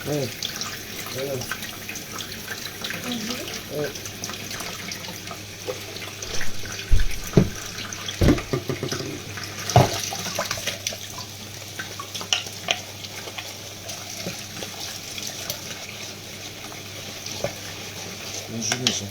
Ouais. Ouais. Ouais. Bonjour les gens.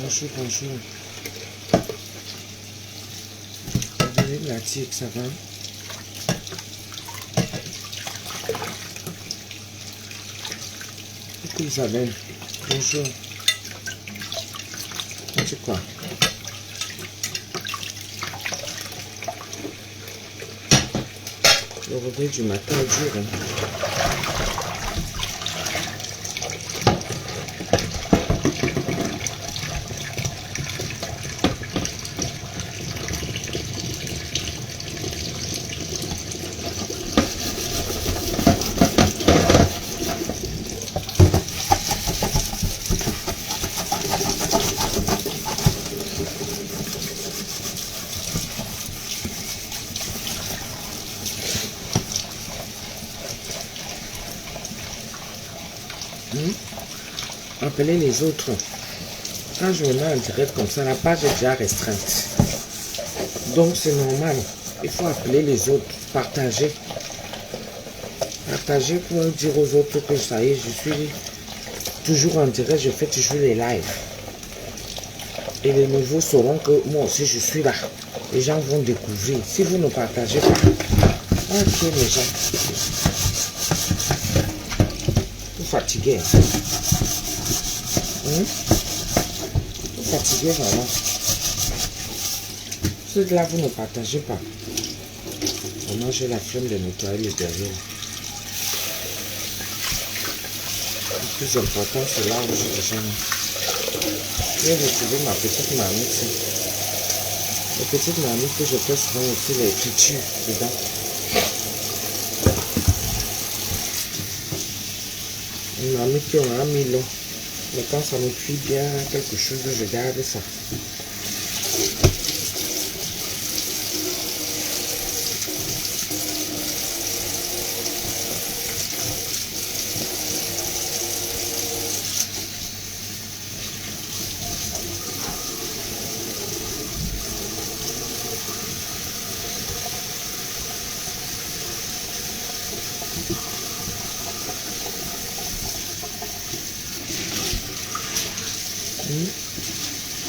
Bonjour, bonjour. Bienvenue la tique, ça va? Coucou Isabelle. Bonjour. C'est quoi? Le réveil du matin est dur. Hein. Appelez les autres. Quand je me mets en direct comme ça, la page est déjà restreinte. Donc c'est normal. Il faut appeler les autres, partager. Partager pour dire aux autres que ça y est, je suis toujours en direct, je fais toujours les lives. Et les nouveaux sauront que moi aussi je suis là. Les gens vont découvrir. Si vous ne partagez pas, ok les gens. Vous fatiguez. Fatigué vraiment. Ceux là vous ne partagez pas. Vraiment j'ai la flemme de nettoyer le derrière. Le plus important c'est là où j'ai déjà. J'ai retrouvé ma petite marmite. La petite marmite que je fais souvent aussi les fritures dedans. Une marmite qui aura mis l'eau. Mais quand ça me cuit bien quelque chose, je garde ça.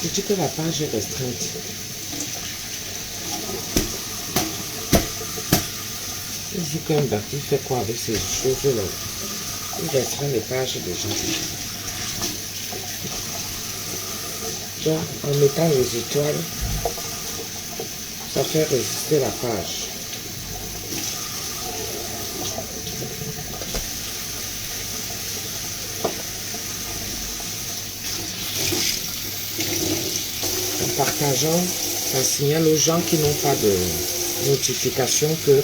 Je dis que la page est restreinte. Je dis qu'un bâti fait quoi avec ces choses-là? Il restreint les pages des gens. Donc, en mettant les étoiles, ça fait résister la page. Partageant, ça signale aux gens qui n'ont pas de notification que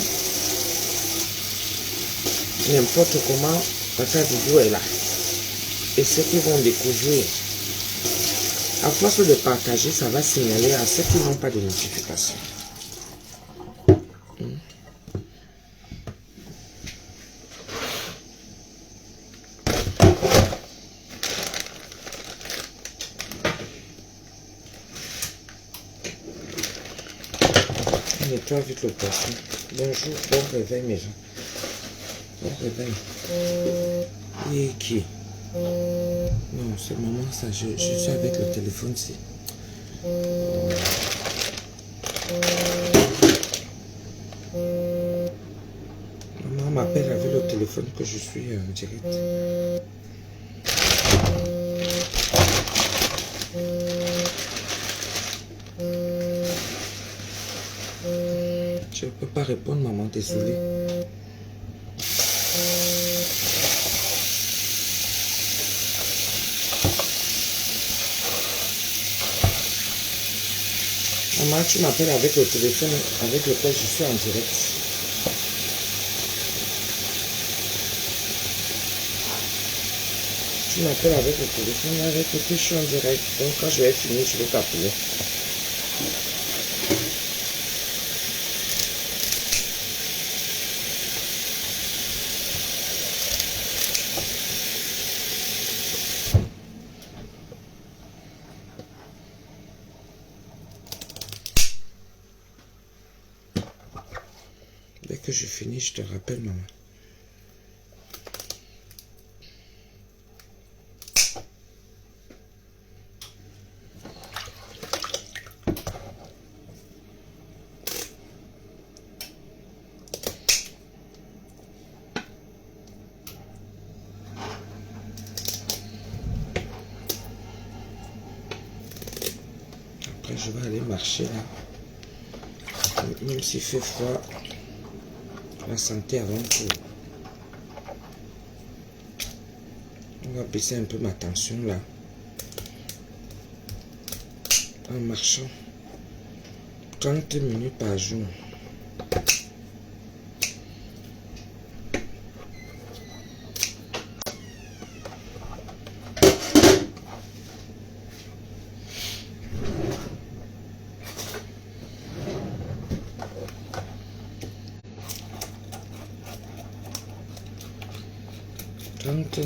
n'importe comment ta vidéo est là. Et ceux qui vont découvrir, à force de partager, ça va signaler à ceux qui n'ont pas de notification. Nettoie vite le poisson. Bonjour, bon réveil mes gens. Bon réveil. Et qui? Non, c'est le moment ça, je suis avec le téléphone ici. Maman m'appelle avec le téléphone que je suis en direct. peux pas répondre, maman, désolé. Maman, tu m'appelles avec le téléphone avec lequel je suis en direct. Tu m'appelles avec le téléphone avec lequel je suis en direct. Donc quand je vais finir, je vais t'appeler. Dès que je finis, je te rappelle, maman. Après, je vais aller marcher là. Même s'il fait froid, la santé avant tout. On va baisser un peu ma tension là. En marchant 30 minutes par jour.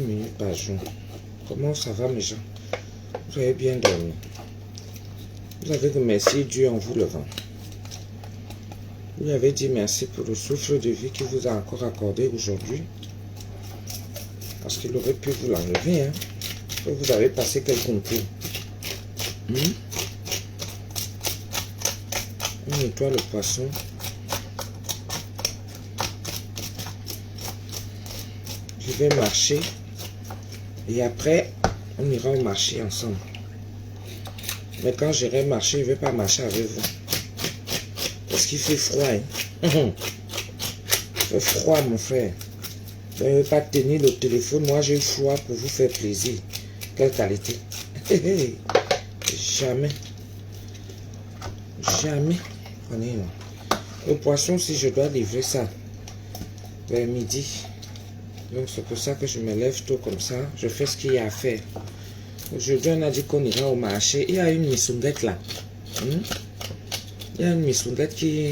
Minutes par jour. Comment ça va mes gens? Vous avez bien dormi? Vous avez remercié Dieu en vous levant. Vous lui avez dit merci pour le souffle de vie qu'il vous a encore accordé aujourd'hui. Parce qu'il aurait pu vous l'enlever. Hein? Vous avez passé quel concours? On nettoie le poisson. Je vais marcher. Et après, on ira au marché ensemble. Mais quand j'irai marcher, je ne vais pas marcher avec vous. Parce qu'il fait froid. Hein? Il fait froid, mon frère. Je ne vais pas tenir le téléphone. Moi, j'ai froid pour vous faire plaisir. Quelle qualité. Jamais. Jamais. Le poisson, si je dois livrer ça vers midi. Donc c'est pour ça que je me lève tôt comme ça. Je fais ce qu'il y a à faire. Aujourd'hui, on a dit qu'on ira au marché. Il y a une missoundette là. Il y a une missoundette que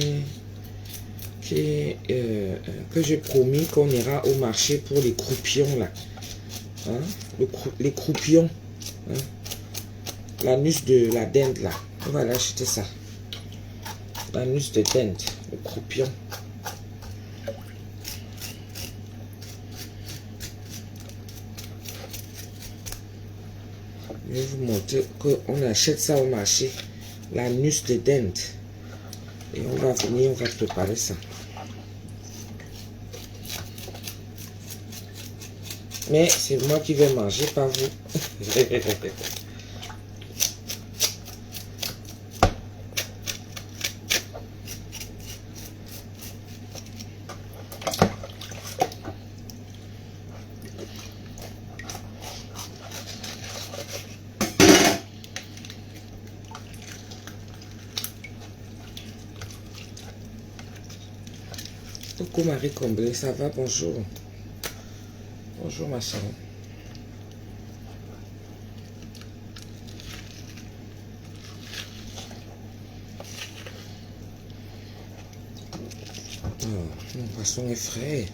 j'ai promis qu'on ira au marché pour les croupions là. Les croupions. L'anus de la dinde là. On va aller acheter ça. L'anus de dinde. Le croupion. Je vais vous montrer qu'on achète ça au marché. L'anus de dinde. Et on va venir, on va préparer ça. Mais c'est moi qui vais manger, pas vous. Coucou Marie Comblé, ça va? Bonjour. Bonjour ma chérie. Oh, mon poisson est frais.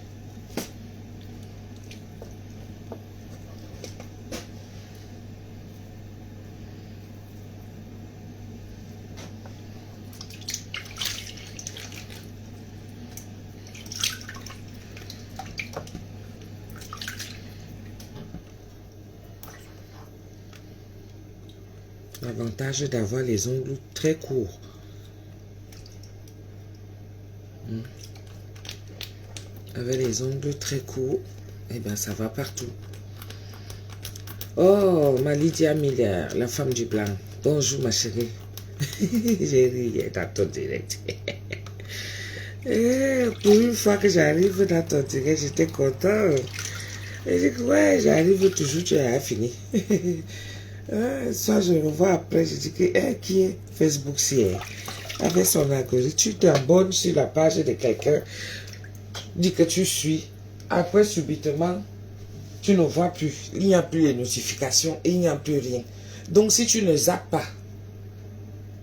L'avantage d'avoir les ongles très courts. Avec les ongles très courts, eh bien ça va partout. Oh, ma Lydia Miller, la femme du blanc. Bonjour ma chérie. J'ai ri dans ton direct. Et pour une fois que j'arrive dans ton direct, j'étais content. Et je dis, ouais, j'arrive toujours, tu as fini. Soit je le vois après, je dis que qui est Facebook si avec son algorithme, tu t'abonnes sur la page de quelqu'un, dis que tu suis. Après, subitement, tu ne vois plus. Il n'y a plus les notifications, il n'y a plus rien. Donc, si tu ne zappes pas,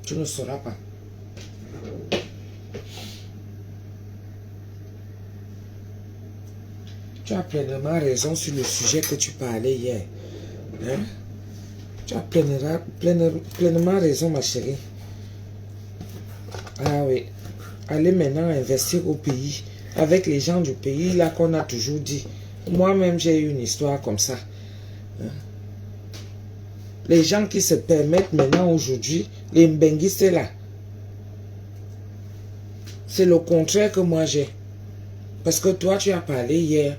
tu ne sauras pas. Tu as pleinement raison sur le sujet que tu parlais hier. Hein? Tu as pleinement raison, ma chérie. Ah oui. Allez maintenant investir au pays. Avec les gens du pays, là qu'on a toujours dit. Moi-même, j'ai eu une histoire comme ça. Hein? Les gens qui se permettent maintenant aujourd'hui, les mbenguistes là, c'est le contraire que moi j'ai. Parce que toi, tu as parlé hier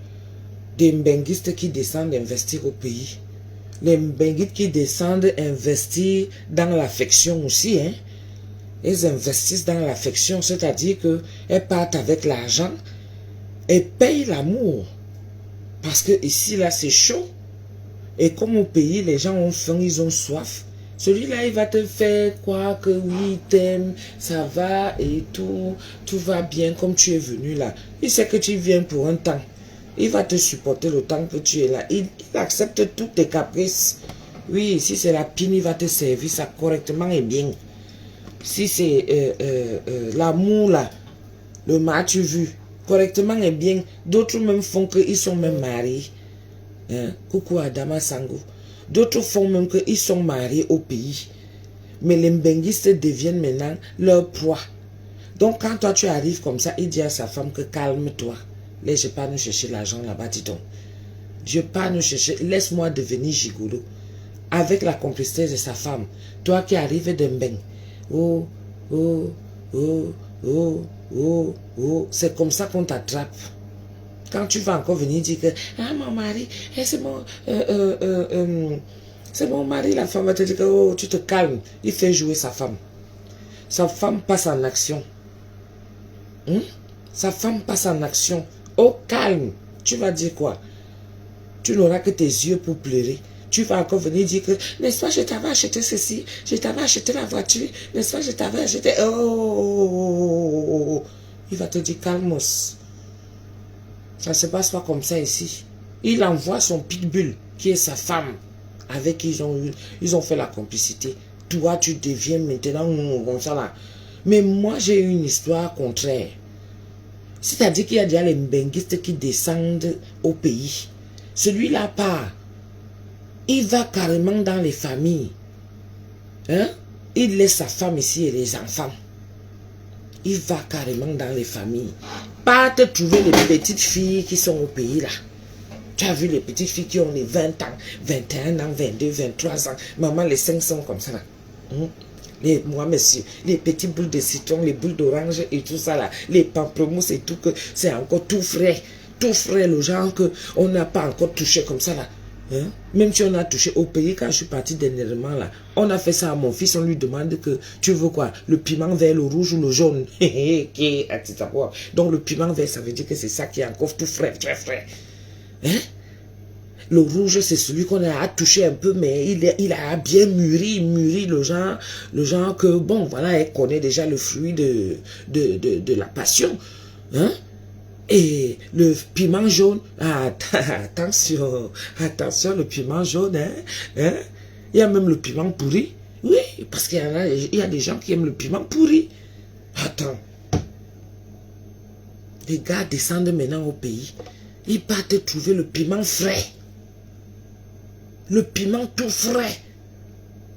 des mbenguistes qui descendent investir au pays. Les mbenguistes qui descendent investir dans l'affection aussi. Hein? Ils investissent dans l'affection, c'est-à-dire qu'elles partent avec l'argent et payent l'amour. Parce que ici, là, c'est chaud. Et comme au pays, les gens ont faim, ils ont soif. Celui-là, il va te faire croire que oui, il t'aime, ça va et tout va bien comme tu es venu là. Il sait que tu viens pour un temps. Il va te supporter le temps que tu es là. Il accepte tous tes caprices. Oui, si c'est la pine, il va te servir ça correctement et bien. Si c'est l'amour là, le m'as-tu vu, correctement et bien. D'autres même font qu'ils sont même mariés. Hein? Coucou Adama Sango. D'autres font même qu'ils sont mariés au pays. Mais les mbenguistes deviennent maintenant leur proie. Donc quand toi tu arrives comme ça, il dit à sa femme que calme-toi. Laisse, je pas nous chercher l'argent là-bas, dis donc. Je pas nous chercher, laisse-moi devenir gigolo. Avec la complicité de sa femme. Toi qui arrives de Mbeng. Oh, oh, oh, oh, oh, oh. C'est comme ça qu'on t'attrape. Quand tu vas encore venir dire que ah mon mari, c'est mon mari, la femme va te dire que oh, tu te calmes. Il fait jouer sa femme. Sa femme passe en action. Sa femme passe en action. Oh calme. Tu vas dire quoi? Tu n'auras que tes yeux pour pleurer. Tu vas encore venir dire que, n'est-ce pas, je t'avais acheté ceci, je t'avais acheté la voiture, n'est-ce pas, je t'avais acheté... Oh, il va te dire, calmos. Ça ne se passe pas comme ça ici. Il envoie son pitbull, qui est sa femme, avec qui ils ont fait la complicité. Toi, tu deviens maintenant comme ça là. Mais moi, j'ai eu une histoire contraire. C'est-à-dire qu'il y a déjà les mbenguistes qui descendent au pays. Celui-là part. Il va carrément dans les familles. Hein? Il laisse sa femme ici et les enfants. Il va carrément dans les familles. Pas te trouver les petites filles qui sont au pays là. Tu as vu les petites filles qui ont les 20 ans, 21 ans, 22, 23 ans. Maman, les 5 sont comme ça là. Moi, monsieur, les petits boules de citron, les boules d'orange et tout ça là. Les pamplemousses et tout, que c'est encore tout frais. Tout frais, le genre qu'on n'a pas encore touché comme ça là. Hein? Même si on a touché au pays, quand je suis parti dernièrement là, on a fait ça à mon fils, on lui demande que tu veux quoi, le piment vert, le rouge ou le jaune. Donc le piment vert, ça veut dire que c'est ça qui est encore tout frais, très frais. Hein? Le rouge, c'est celui qu'on a touché un peu, mais il a bien mûri le genre que, bon, voilà, elle connaît déjà le fruit de la passion. Hein? Et le piment jaune, attention, le piment jaune, hein? Il y a même le piment pourri. Oui, parce qu'il y a des gens qui aiment le piment pourri. Attends. Les gars descendent maintenant au pays. Ils partent trouver le piment frais. Le piment tout frais.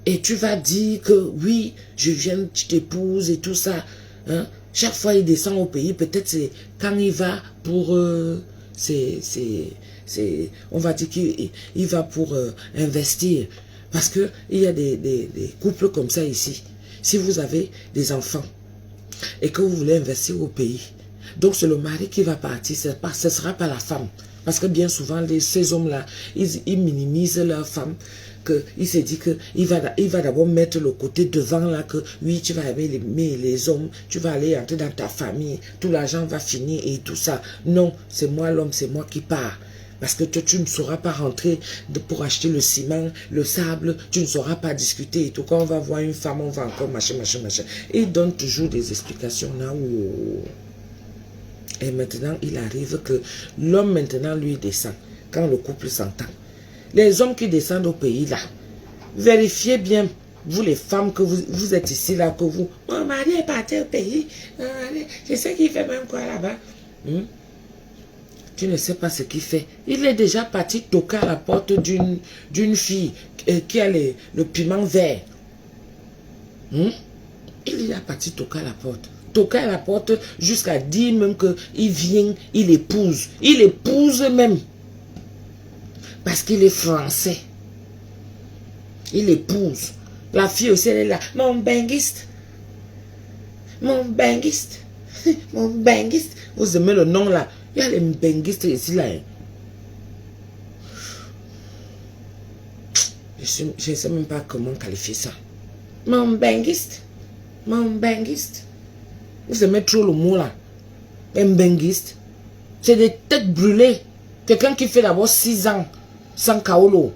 Et tu vas dire que oui, je viens, je t'épouse et tout ça. Hein? Chaque fois il descend au pays, peut-être c'est quand il va pour... on va dire qu'il va pour investir. Parce qu'il y a des couples comme ça ici. Si vous avez des enfants et que vous voulez investir au pays, donc c'est le mari qui va partir, ce ne sera pas la femme. Parce que bien souvent, ces hommes-là, ils minimisent leur femme. qu'il s'est dit qu'il va d'abord mettre le côté devant là que oui, tu vas aimer les hommes, tu vas aller entrer dans ta famille, tout l'argent va finir et tout ça. Non, c'est moi l'homme, c'est moi qui pars. Parce que toi, tu ne sauras pas rentrer pour acheter le ciment, le sable, tu ne sauras pas discuter et tout. Quand on va voir une femme, on va encore machin. Et il donne toujours des explications là où... Et maintenant, il arrive que l'homme maintenant lui descend, quand le couple s'entend. Les hommes qui descendent au pays là, vérifiez bien, vous les femmes que vous êtes ici là, que vous... Mon mari est parti au pays, je sais qu'il fait même quoi là-bas. Tu ne sais pas ce qu'il fait. Il est déjà parti toquer à la porte d'une fille qui a le piment vert. Il est parti toquer à la porte. Toquer à la porte jusqu'à dire même qu'il vient, il épouse. Il épouse même. Parce qu'il est français. Il épouse. La fille aussi, elle est là. Mon benguiste. Mon benguiste. Mon benguiste. Vous aimez le nom là. Il y a les benguistes ici là. Je ne sais même pas comment qualifier ça. Mon benguiste. Mon benguiste. Vous aimez trop le mot là. Un benguiste. C'est des têtes brûlées. Quelqu'un qui fait d'abord 6 ans sans kaolo.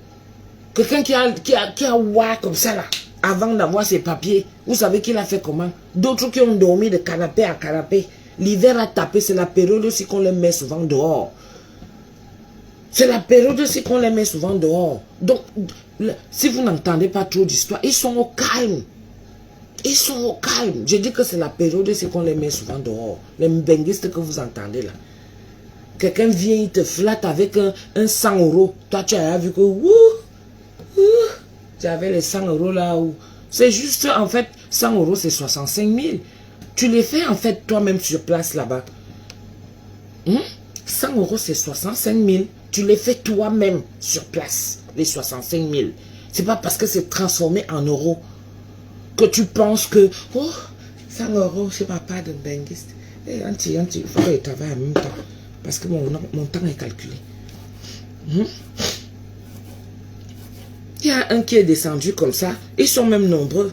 Quelqu'un qui a ouah comme ça là. Avant d'avoir ses papiers. Vous savez qu'il a fait comment? D'autres qui ont dormi de canapé à canapé. L'hiver a tapé. C'est la période aussi qu'on les met souvent dehors. C'est la période aussi qu'on les met souvent dehors. Donc, si vous n'entendez pas trop d'histoire, ils sont au calme. Ils sont au calme. Je dis que c'est la période aussi qu'on les met souvent dehors. Les benguistes que vous entendez là. Quelqu'un vient, il te flatte avec un 100 €. Toi, tu as vu que tu avais les 100 € là où. C'est juste, en fait, 100 €, c'est 65 000. Tu les fais, en fait, toi-même sur place là-bas. 100 €, c'est 65 000. Tu les fais toi-même sur place, les 65 000. C'est pas parce que c'est transformé en euros que tu penses que, oh, 100 €, c'est ma part de benguiste. Et il faut que je travaille en même temps. Parce que mon temps est calculé. Il y a un qui est descendu comme ça. Ils sont même nombreux.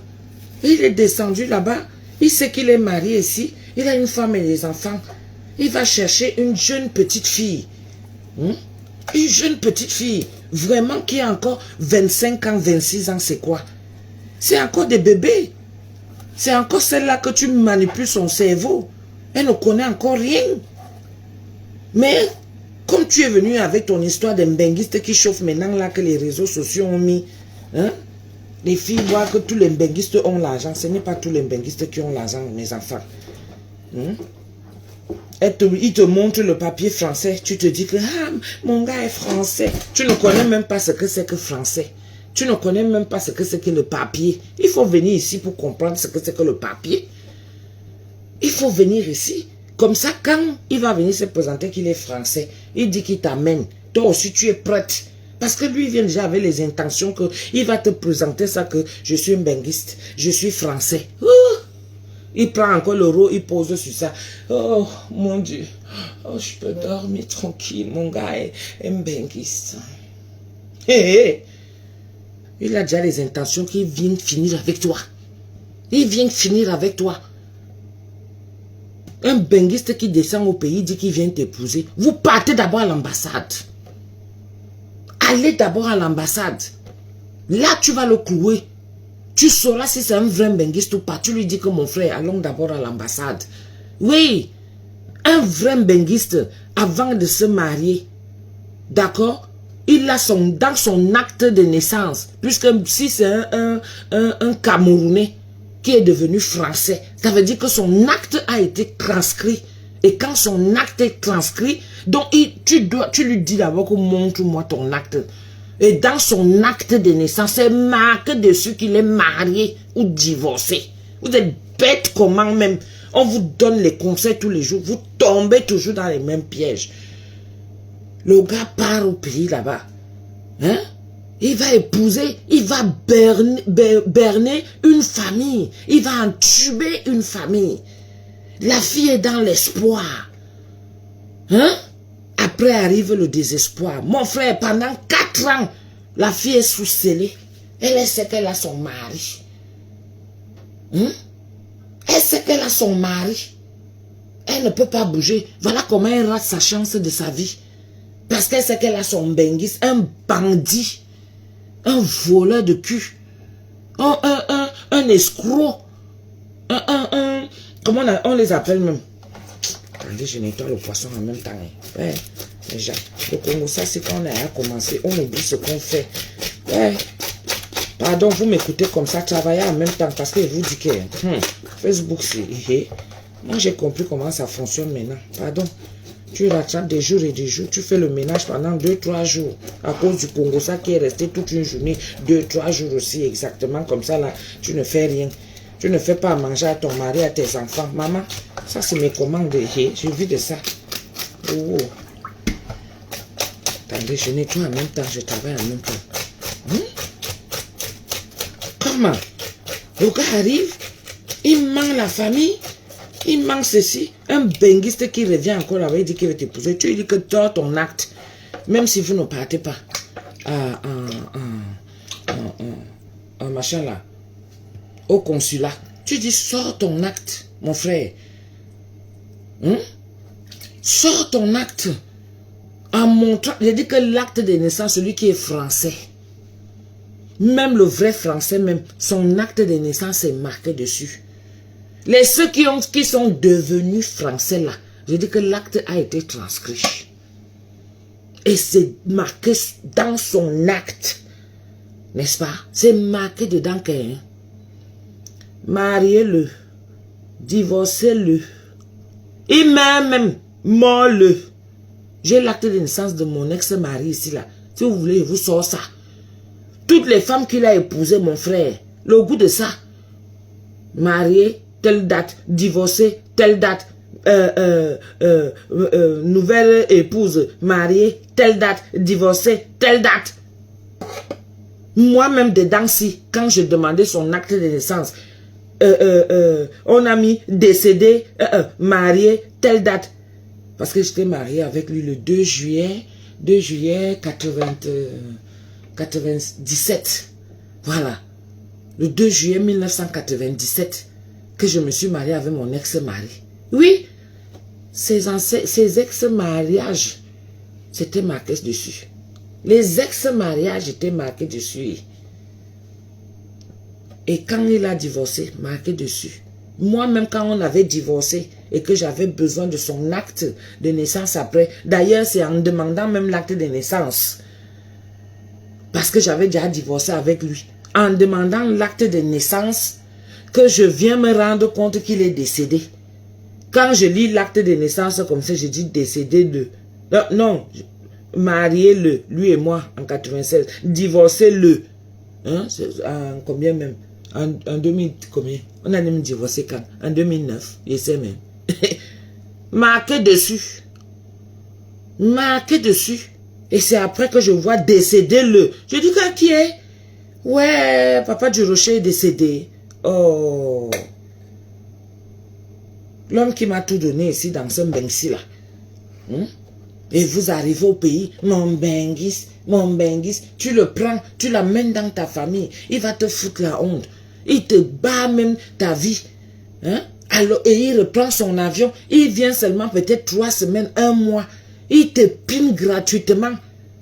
Il est descendu là-bas. Il sait qu'il est marié ici. Il a une femme et des enfants. Il va chercher une jeune petite fille. Une jeune petite fille. Vraiment qui a encore 25 ans, 26 ans, c'est quoi? C'est encore des bébés. C'est encore celle-là que tu manipules son cerveau. Elle ne connaît encore rien. Mais, comme tu es venu avec ton histoire d'un benguiste qui chauffe maintenant là que les réseaux sociaux ont mis, les filles voient que tous les benguistes ont l'argent. Ce n'est pas tous les benguistes qui ont l'argent, mes enfants. Il te montre le papier français. Tu te dis que mon gars est français. Tu ne connais même pas ce que c'est que français. Tu ne connais même pas ce que c'est que le papier. Il faut venir ici pour comprendre ce que c'est que le papier. Il faut venir ici. Comme ça, quand il va venir se présenter qu'il est français, il dit qu'il t'amène. Toi aussi, tu es prête. Parce que lui, il vient déjà avec les intentions qu'il va te présenter ça que je suis un benguiste, je suis français. Il prend encore l'euro, il pose sur ça. Oh, mon Dieu. Oh, je peux dormir tranquille. Mon gars est un benguiste. Il a déjà les intentions qu'il vient finir avec toi. Il vient finir avec toi. Un benguiste qui descend au pays dit qu'il vient t'épouser. Vous partez d'abord à l'ambassade. Allez d'abord à l'ambassade. Là, tu vas le clouer. Tu sauras si c'est un vrai benguiste ou pas. Tu lui dis que mon frère, allons d'abord à l'ambassade. Oui, un vrai benguiste, avant de se marier, d'accord, il a dans son acte de naissance, puisque si c'est un Camerounais qui est devenu français, ça veut dire que son acte a été transcrit. Et quand son acte est transcrit, donc tu lui dis d'abord que montre-moi ton acte. Et dans son acte de naissance, c'est marqué dessus qu'il est marié ou divorcé. Vous êtes bête comment même. On vous donne les conseils tous les jours. Vous tombez toujours dans les mêmes pièges. Le gars part au pays là-bas. Il va épouser, il va berner une famille. Il va entuber une famille. La fille est dans l'espoir. Après arrive le désespoir. Mon frère, pendant 4 ans, la fille est sous scellé. Elle sait qu'elle a son mari. Elle sait qu'elle a son mari. Elle ne peut pas bouger. Voilà comment elle rate sa chance de sa vie. Parce qu'elle sait qu'elle a son benguis, un bandit, un voleur de cul, un escroc, comment on les appelle même? Attendez, je nettoie le poisson en même temps. Ouais, déjà, le Congo, ça c'est quand on a commencé, on oublie ce qu'on fait. Ouais. Pardon, vous m'écoutez comme ça, travailler en même temps, parce que je vous dis que Facebook, c'est... Moi, j'ai compris comment ça fonctionne maintenant. Pardon. Tu rattrapes des jours et des jours. Tu fais le ménage pendant 2-3 jours. À cause du Congo, ça qui est resté toute une journée. 2-3 jours aussi, exactement comme ça, là. Tu ne fais rien. Tu ne fais pas à manger à ton mari, à tes enfants. Maman, ça, c'est mes commandes. Je vis de ça. Oh. Attendez, je nettoie en même temps. Je travaille en même temps. Comment? Le gars arrive. Il manque la famille. Il manque ceci. Un benguiste qui revient encore là-bas, il dit qu'il va t'épouser. Tu lui dis que tu as ton acte. Même si vous ne partez pas. Machin là. Au consulat. Tu dis, sors ton acte, mon frère. Sors ton acte. En montrant. Je dis que l'acte de naissance, celui qui est français. Même le vrai français, même, son acte de naissance est marqué dessus. Ceux qui sont devenus français là, je dis que l'acte a été transcrit. Et c'est marqué dans son acte. N'est-ce pas? C'est marqué dedans que mariez-le, divorcez-le, et même mort-le. J'ai l'acte de naissance de mon ex-mari ici là. Si vous voulez, je vous sors ça. Toutes les femmes qu'il a épousées, mon frère, le goût de ça. Marié, telle date, divorcé, telle date, nouvelle épouse, mariée, telle date, divorcée, telle date. Moi-même dedans, si, quand je demandais son acte de naissance, on a mis décédé, marié, telle date. Parce que j'étais mariée avec lui le 2 juillet 97. Voilà. Le 2 juillet 1997 que je me suis mariée avec mon ex-mari. Oui, ces ex-mariages, c'était marqué dessus. Les ex-mariages étaient marqués dessus. Et quand il a divorcé, marqué dessus. Moi-même, quand on avait divorcé et que j'avais besoin de son acte de naissance après, d'ailleurs, c'est en demandant même l'acte de naissance, parce que j'avais déjà divorcé avec lui, en demandant l'acte de naissance, que je viens me rendre compte qu'il est décédé. Quand je lis l'acte de naissance comme ça, je dis décédé de... Non, marié-le, lui et moi, en 96. Divorcé-le. Hein, en combien même? En 2000, combien? On a même divorcé quand? En 2009, je sais même. Marqué dessus. Marqué dessus. Et c'est après que je vois décédé-le. Je dis qui est? Ouais, papa du Rocher est décédé. Oh. L'homme qui m'a tout donné ici dans ce benguis là. Et vous arrivez au pays, mon benguis, tu le prends, tu l'amènes dans ta famille. Il va te foutre la honte. Il te bat même ta vie. Alors, et il reprend son avion. Il vient seulement peut-être 3 semaines, 1 mois. Il te pine gratuitement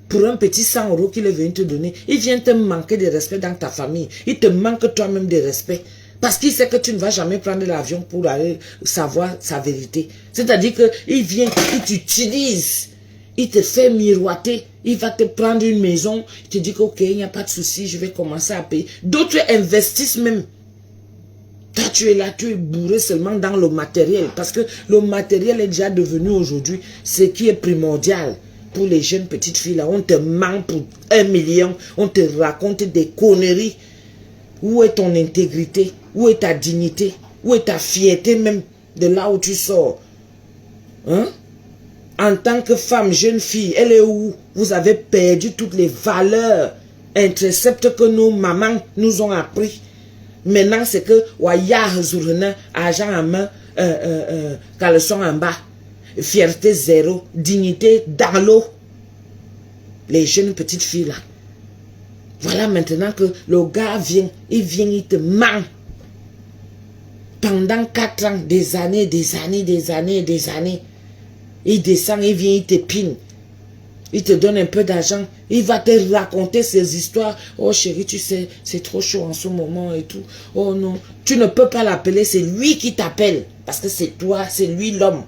pour un petit 100 € qu'il est venu te donner. Il vient te manquer de respect dans ta famille. Il te manque toi-même de respect. Parce qu'il sait que tu ne vas jamais prendre l'avion pour aller savoir sa vérité. C'est-à-dire qu'il vient, il t'utilise. Il te fait miroiter. Il va te prendre une maison. Il te dit que ok, il n'y a pas de souci, je vais commencer à payer. D'autres investissent même. Toi, tu es là, tu es bourré seulement dans le matériel. Parce que le matériel est déjà devenu aujourd'hui ce qui est primordial. Pour les jeunes petites filles là, on te ment pour 1 million. On te raconte des conneries. Où est ton intégrité? Où est ta dignité? Où est ta fierté même de là où tu sors? En tant que femme, jeune fille, elle est où? Vous avez perdu toutes les valeurs intrinsèques que nos mamans nous ont appris. Maintenant, c'est que Waya argent en main, caleçon en bas, fierté zéro, dignité dans l'eau. Les jeunes petites filles là. Voilà maintenant que le gars vient, il te ment. Pendant 4 ans, des années. Il descend, il vient, il te pine. Il te donne un peu d'argent. Il va te raconter ses histoires. Oh chérie, tu sais, c'est trop chaud en ce moment et tout. Oh non, tu ne peux pas l'appeler, c'est lui qui t'appelle. Parce que c'est toi, c'est lui l'homme.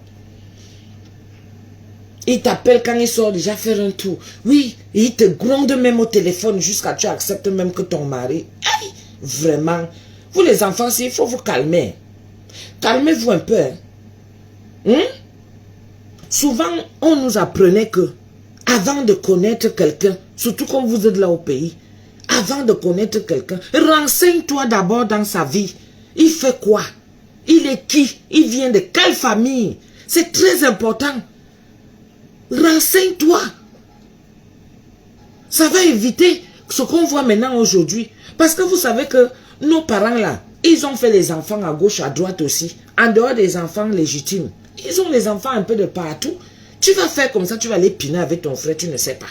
Il t'appelle quand il sort déjà faire un tour. Oui, et il te gronde même au téléphone jusqu'à ce que tu acceptes même que ton mari. Aïe, vraiment. Vous les enfants, il faut vous calmer. Calmez-vous un peu. Hein? Souvent, on nous apprenait que avant de connaître quelqu'un, surtout quand vous êtes là au pays, avant de connaître quelqu'un, renseigne-toi d'abord dans sa vie. Il fait quoi? Il est qui? Il vient de quelle famille? C'est très important. Renseigne-toi. Ça va éviter ce qu'on voit maintenant aujourd'hui. Parce que vous savez que nos parents là, ils ont fait les enfants à gauche, à droite aussi. En dehors des enfants légitimes. Ils ont les enfants un peu de partout. Tu vas faire comme ça, tu vas aller piner avec ton frère, tu ne sais pas.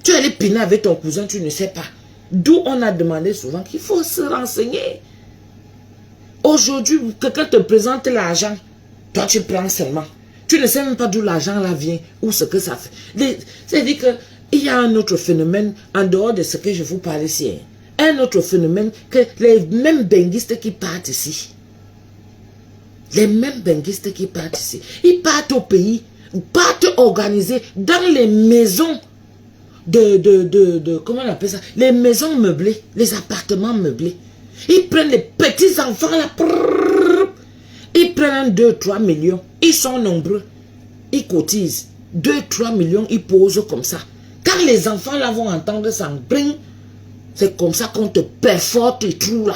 Tu vas aller piner avec ton cousin, tu ne sais pas. D'où on a demandé souvent qu'il faut se renseigner. Aujourd'hui, quelqu'un te présente l'argent. Toi, tu prends seulement. Tu ne sais même pas d'où l'argent là vient ou ce que ça fait. C'est-à-dire qu'il y a un autre phénomène en dehors de ce que je vous parle ici. Un autre phénomène que les mêmes benguistes qui partent ici. Les mêmes benguistes qui partent ici. Ils partent au pays, partent organisés dans les maisons comment on appelle ça? Les maisons meublées, les appartements meublés. Ils prennent les petits enfants là. Ils prennent 2-3 millions. Ils sont nombreux. Ils cotisent. 2-3 millions, ils posent comme ça. Quand les enfants là vont entendre ça, c'est comme ça qu'on te perfore tes trous là.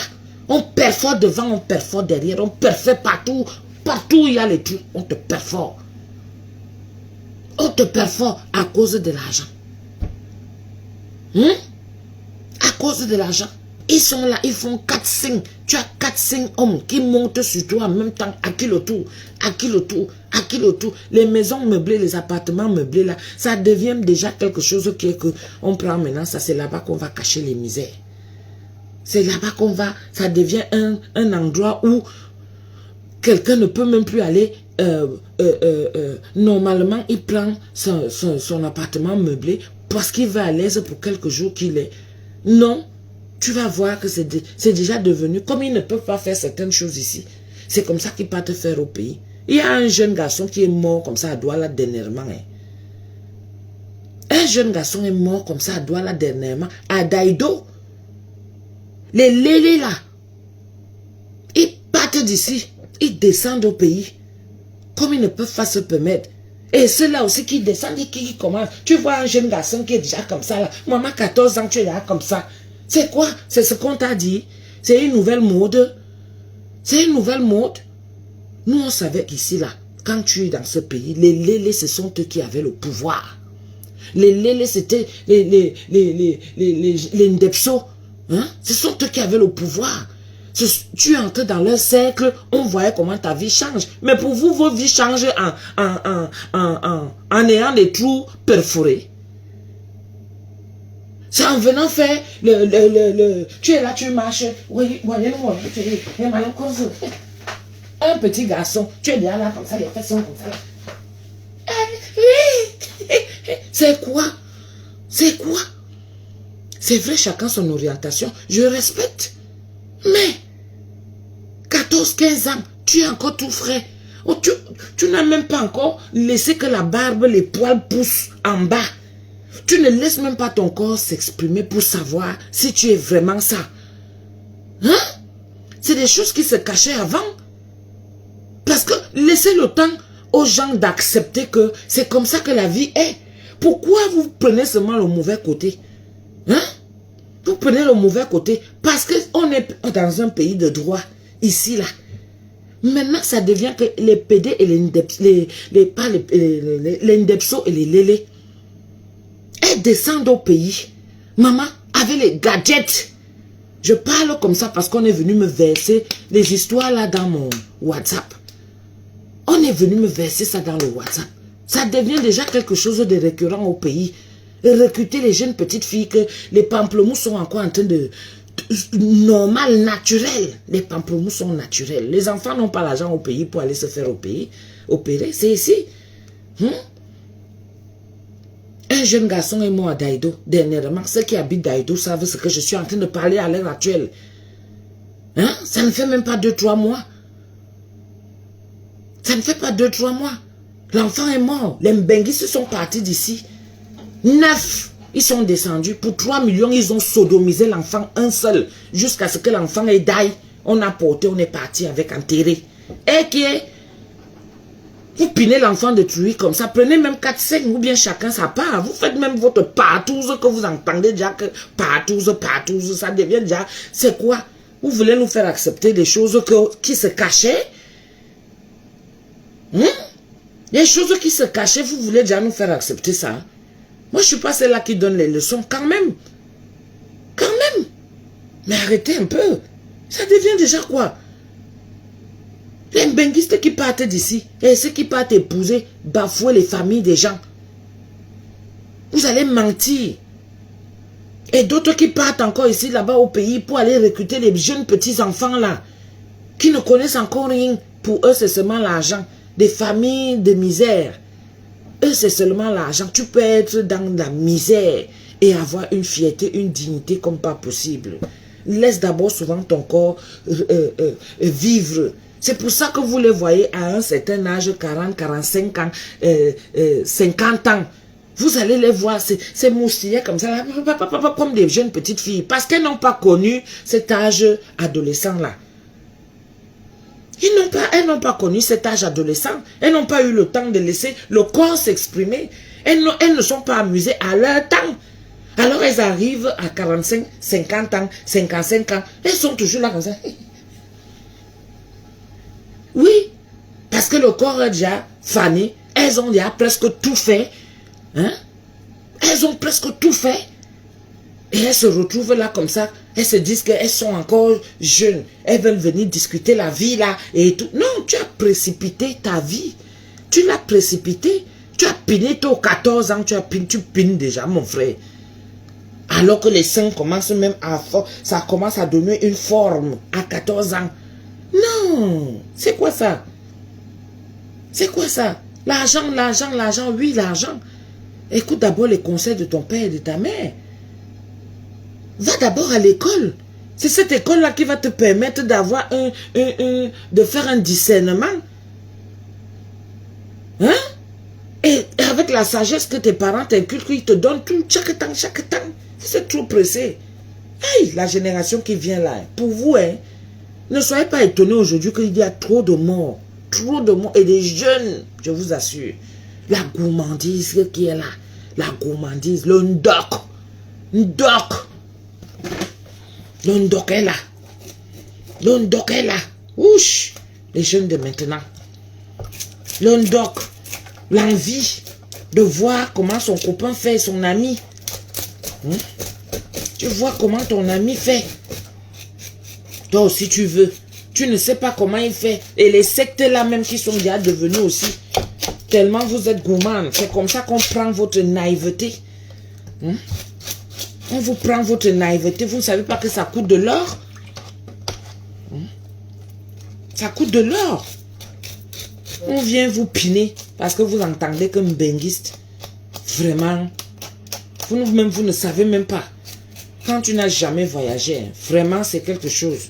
On perfore devant, on perfore derrière, on perfore partout. Partout où il y a les trous, on te perfore. On te perfore à cause de l'argent. À cause de l'argent. Ils sont là, ils font 4-5. Tu as 4-5 hommes qui montent sur toi en même temps, à qui le tour, à qui le tour, à qui le tour. Les maisons meublées, les appartements meublés là, ça devient déjà quelque chose qui est que on prend maintenant, ça c'est là-bas qu'on va cacher les misères. C'est là-bas qu'on va, ça devient un endroit où quelqu'un ne peut même plus aller. Normalement, il prend son appartement meublé parce qu'il va à l'aise pour quelques jours qu'il est. Non. Tu vas voir que c'est déjà devenu, comme ils ne peuvent pas faire certaines choses ici, c'est comme ça qu'ils partent faire au pays. Il y a un jeune garçon qui est mort comme ça à Douala dernièrement. Un jeune garçon est mort comme ça à Douala dernièrement, à Daïdo. Les lélés là, ils partent d'ici, ils descendent au pays, comme ils ne peuvent pas se permettre. Et ceux-là aussi qui descendent, qui commencent. Tu vois un jeune garçon qui est déjà comme ça là, maman 14 ans, tu es là comme ça. C'est quoi? C'est ce qu'on t'a dit. C'est une nouvelle mode. C'est une nouvelle mode. Nous, on savait qu'ici, là, quand tu es dans ce pays, les lélés, ce sont eux qui avaient le pouvoir. Les lélés, c'était les ndepso. Hein? Ce sont eux qui avaient le pouvoir. Tu entres dans leur cercle, on voyait comment ta vie change. Mais pour vous, vos vies changent en ayant des trous perforés. C'est en venant faire tu es là, tu marches. Oui, un petit garçon, tu es là comme ça, les fesses sont comme ça. C'est quoi? C'est quoi? C'est vrai, chacun son orientation. Je respecte. Mais, 14-15 ans, tu es encore tout frais. Oh, tu n'as même pas encore laissé que la barbe, les poils poussent en bas. Tu ne laisses même pas ton corps s'exprimer pour savoir si tu es vraiment ça. Hein? C'est des choses qui se cachaient avant. Parce que laissez le temps aux gens d'accepter que c'est comme ça que la vie est. Pourquoi vous prenez seulement le mauvais côté? Hein? Vous prenez le mauvais côté parce qu'on est dans un pays de droit, ici, là. Maintenant, ça devient que les PD et les ndepso et les lélés, elles descendent au pays. Maman, avec les gadgets. Je parle comme ça parce qu'on est venu me verser les histoires là dans mon WhatsApp. On est venu me verser ça dans le WhatsApp. Ça devient déjà quelque chose de récurrent au pays. recruter les jeunes petites filles que les pamplemousses sont encore en train de... normal, naturel. Les pamplemousses sont naturels. Les enfants n'ont pas l'argent au pays pour aller se faire opérer. C'est ici. Un jeune garçon est mort à Daïdo dernièrement. Ceux qui habitent Daïdo savent ce que je suis en train de parler à l'heure actuelle. Ça ne fait même pas 2-3 mois. Ça ne fait pas 2-3 mois. L'enfant est mort. Les Mbenguistes sont partis d'ici. 9. Ils sont descendus. Pour 3 millions, ils ont sodomisé l'enfant, un seul. Jusqu'à ce que l'enfant ait daille. On a porté, on est parti avec enterré. Et qui est... Vous pinez l'enfant de truie comme ça. Prenez même 4-5 ou bien chacun sa part. Vous faites même votre partouze que vous entendez déjà que partouze, ça devient déjà... C'est quoi? Vous voulez nous faire accepter des choses qui se cachaient? Les choses qui se cachaient, vous voulez déjà nous faire accepter ça? Moi, je ne suis pas celle-là qui donne les leçons quand même. Quand même. Mais arrêtez un peu. Ça devient déjà quoi? Les Mbenguistes qui partent d'ici et ceux qui partent épouser, bafouer les familles des gens. Vous allez mentir. Et d'autres qui partent encore ici, là-bas au pays, pour aller recruter les jeunes petits-enfants là, qui ne connaissent encore rien. Pour eux, c'est seulement l'argent. Des familles de misère. Eux, c'est seulement l'argent. Tu peux être dans la misère et avoir une fierté, une dignité comme pas possible. Laisse d'abord souvent ton corps vivre. C'est pour ça que vous les voyez à un certain âge, 40, 45 ans, 50 ans. Vous allez les voir, c'est moustillés comme ça, comme des jeunes petites filles. Parce qu'elles n'ont pas connu cet âge adolescent-là. Elles n'ont pas connu cet âge adolescent. Elles n'ont pas eu le temps de laisser le corps s'exprimer. Elles ne sont pas amusées à leur temps. Alors elles arrivent à 45, 50 ans, 55 ans. Elles sont toujours là comme ça. Oui, parce que le corps est déjà fané. Elles ont déjà presque tout fait. Elles ont presque tout fait. Et elles se retrouvent là comme ça. Elles se disent qu'elles sont encore jeunes. Elles veulent venir discuter la vie là et tout. Non, tu as précipité ta vie. Tu l'as précipité. Tu as piné toi aux 14 ans. Tu pines déjà, mon frère. Alors que les seins commencent même ça commence à donner une forme à 14 ans. Non, c'est quoi ça? C'est quoi ça? L'argent, oui, l'argent. Écoute d'abord les conseils de ton père et de ta mère. Va d'abord à l'école. C'est cette école-là qui va te permettre d'avoir de faire un discernement. Et avec la sagesse que tes parents t'inculquent, ils te donnent tout, chaque temps. Vous êtes trop pressé. Hey, la génération qui vient là, pour vous, ne soyez pas étonnés aujourd'hui qu'il y a trop de morts. Trop de morts. Et des jeunes, je vous assure. La gourmandise qui est là. La gourmandise. Le ndoc. Le ndoc est là. Le ndoc est là. Ouch. Les jeunes de maintenant. Le ndoc. L'envie de voir comment son copain fait, son ami. Tu vois comment ton ami fait. Toi aussi tu veux. Tu ne sais pas comment il fait. Et les sectes là même qui sont déjà devenus aussi. Tellement vous êtes gourmand. C'est comme ça qu'on prend votre naïveté. On vous prend votre naïveté. Vous ne savez pas que ça coûte de l'or. Ça coûte de l'or. On vient vous piner. Parce que vous entendez comme benguiste. Vraiment. Vous-même, vous ne savez même pas. Quand tu n'as jamais voyagé, vraiment, c'est quelque chose.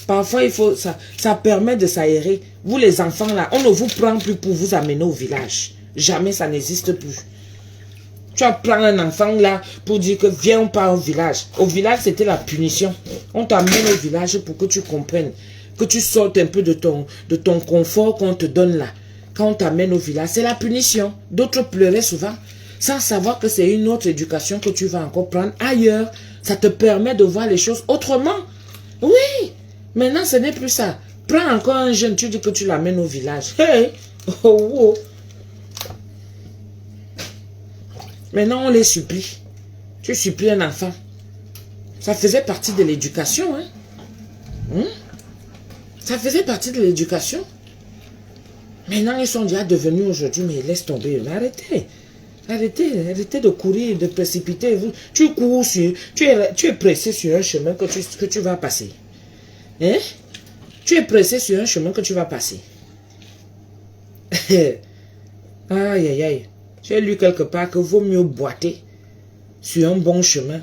Parfois, il faut, ça permet de s'aérer. Vous, les enfants, là, on ne vous prend plus pour vous amener au village. Jamais, ça n'existe plus. Tu prends un enfant, là, pour dire que viens, on part au village. Au village, c'était la punition. On t'amène au village pour que tu comprennes. Que tu sortes un peu de ton confort qu'on te donne là. Quand on t'amène au village, c'est la punition. D'autres pleuraient souvent, sans savoir que c'est une autre éducation que tu vas encore prendre ailleurs. Ça te permet de voir les choses autrement. Oui, maintenant ce n'est plus ça. Prends encore un jeune, tu dis que tu l'amènes au village. Hey, oh. Maintenant on les supplie. Tu supplies un enfant. Ça faisait partie de l'éducation. Ça faisait partie de l'éducation. Maintenant, ils sont déjà devenus aujourd'hui, mais laisse tomber, arrêtez. Arrêtez de courir, de précipiter. Tu cours sur... Tu es pressé sur un chemin que tu vas passer. Hein? Tu es pressé sur un chemin que tu vas passer. Aïe, aïe, aïe. J'ai lu quelque part que vaut mieux boiter sur un bon chemin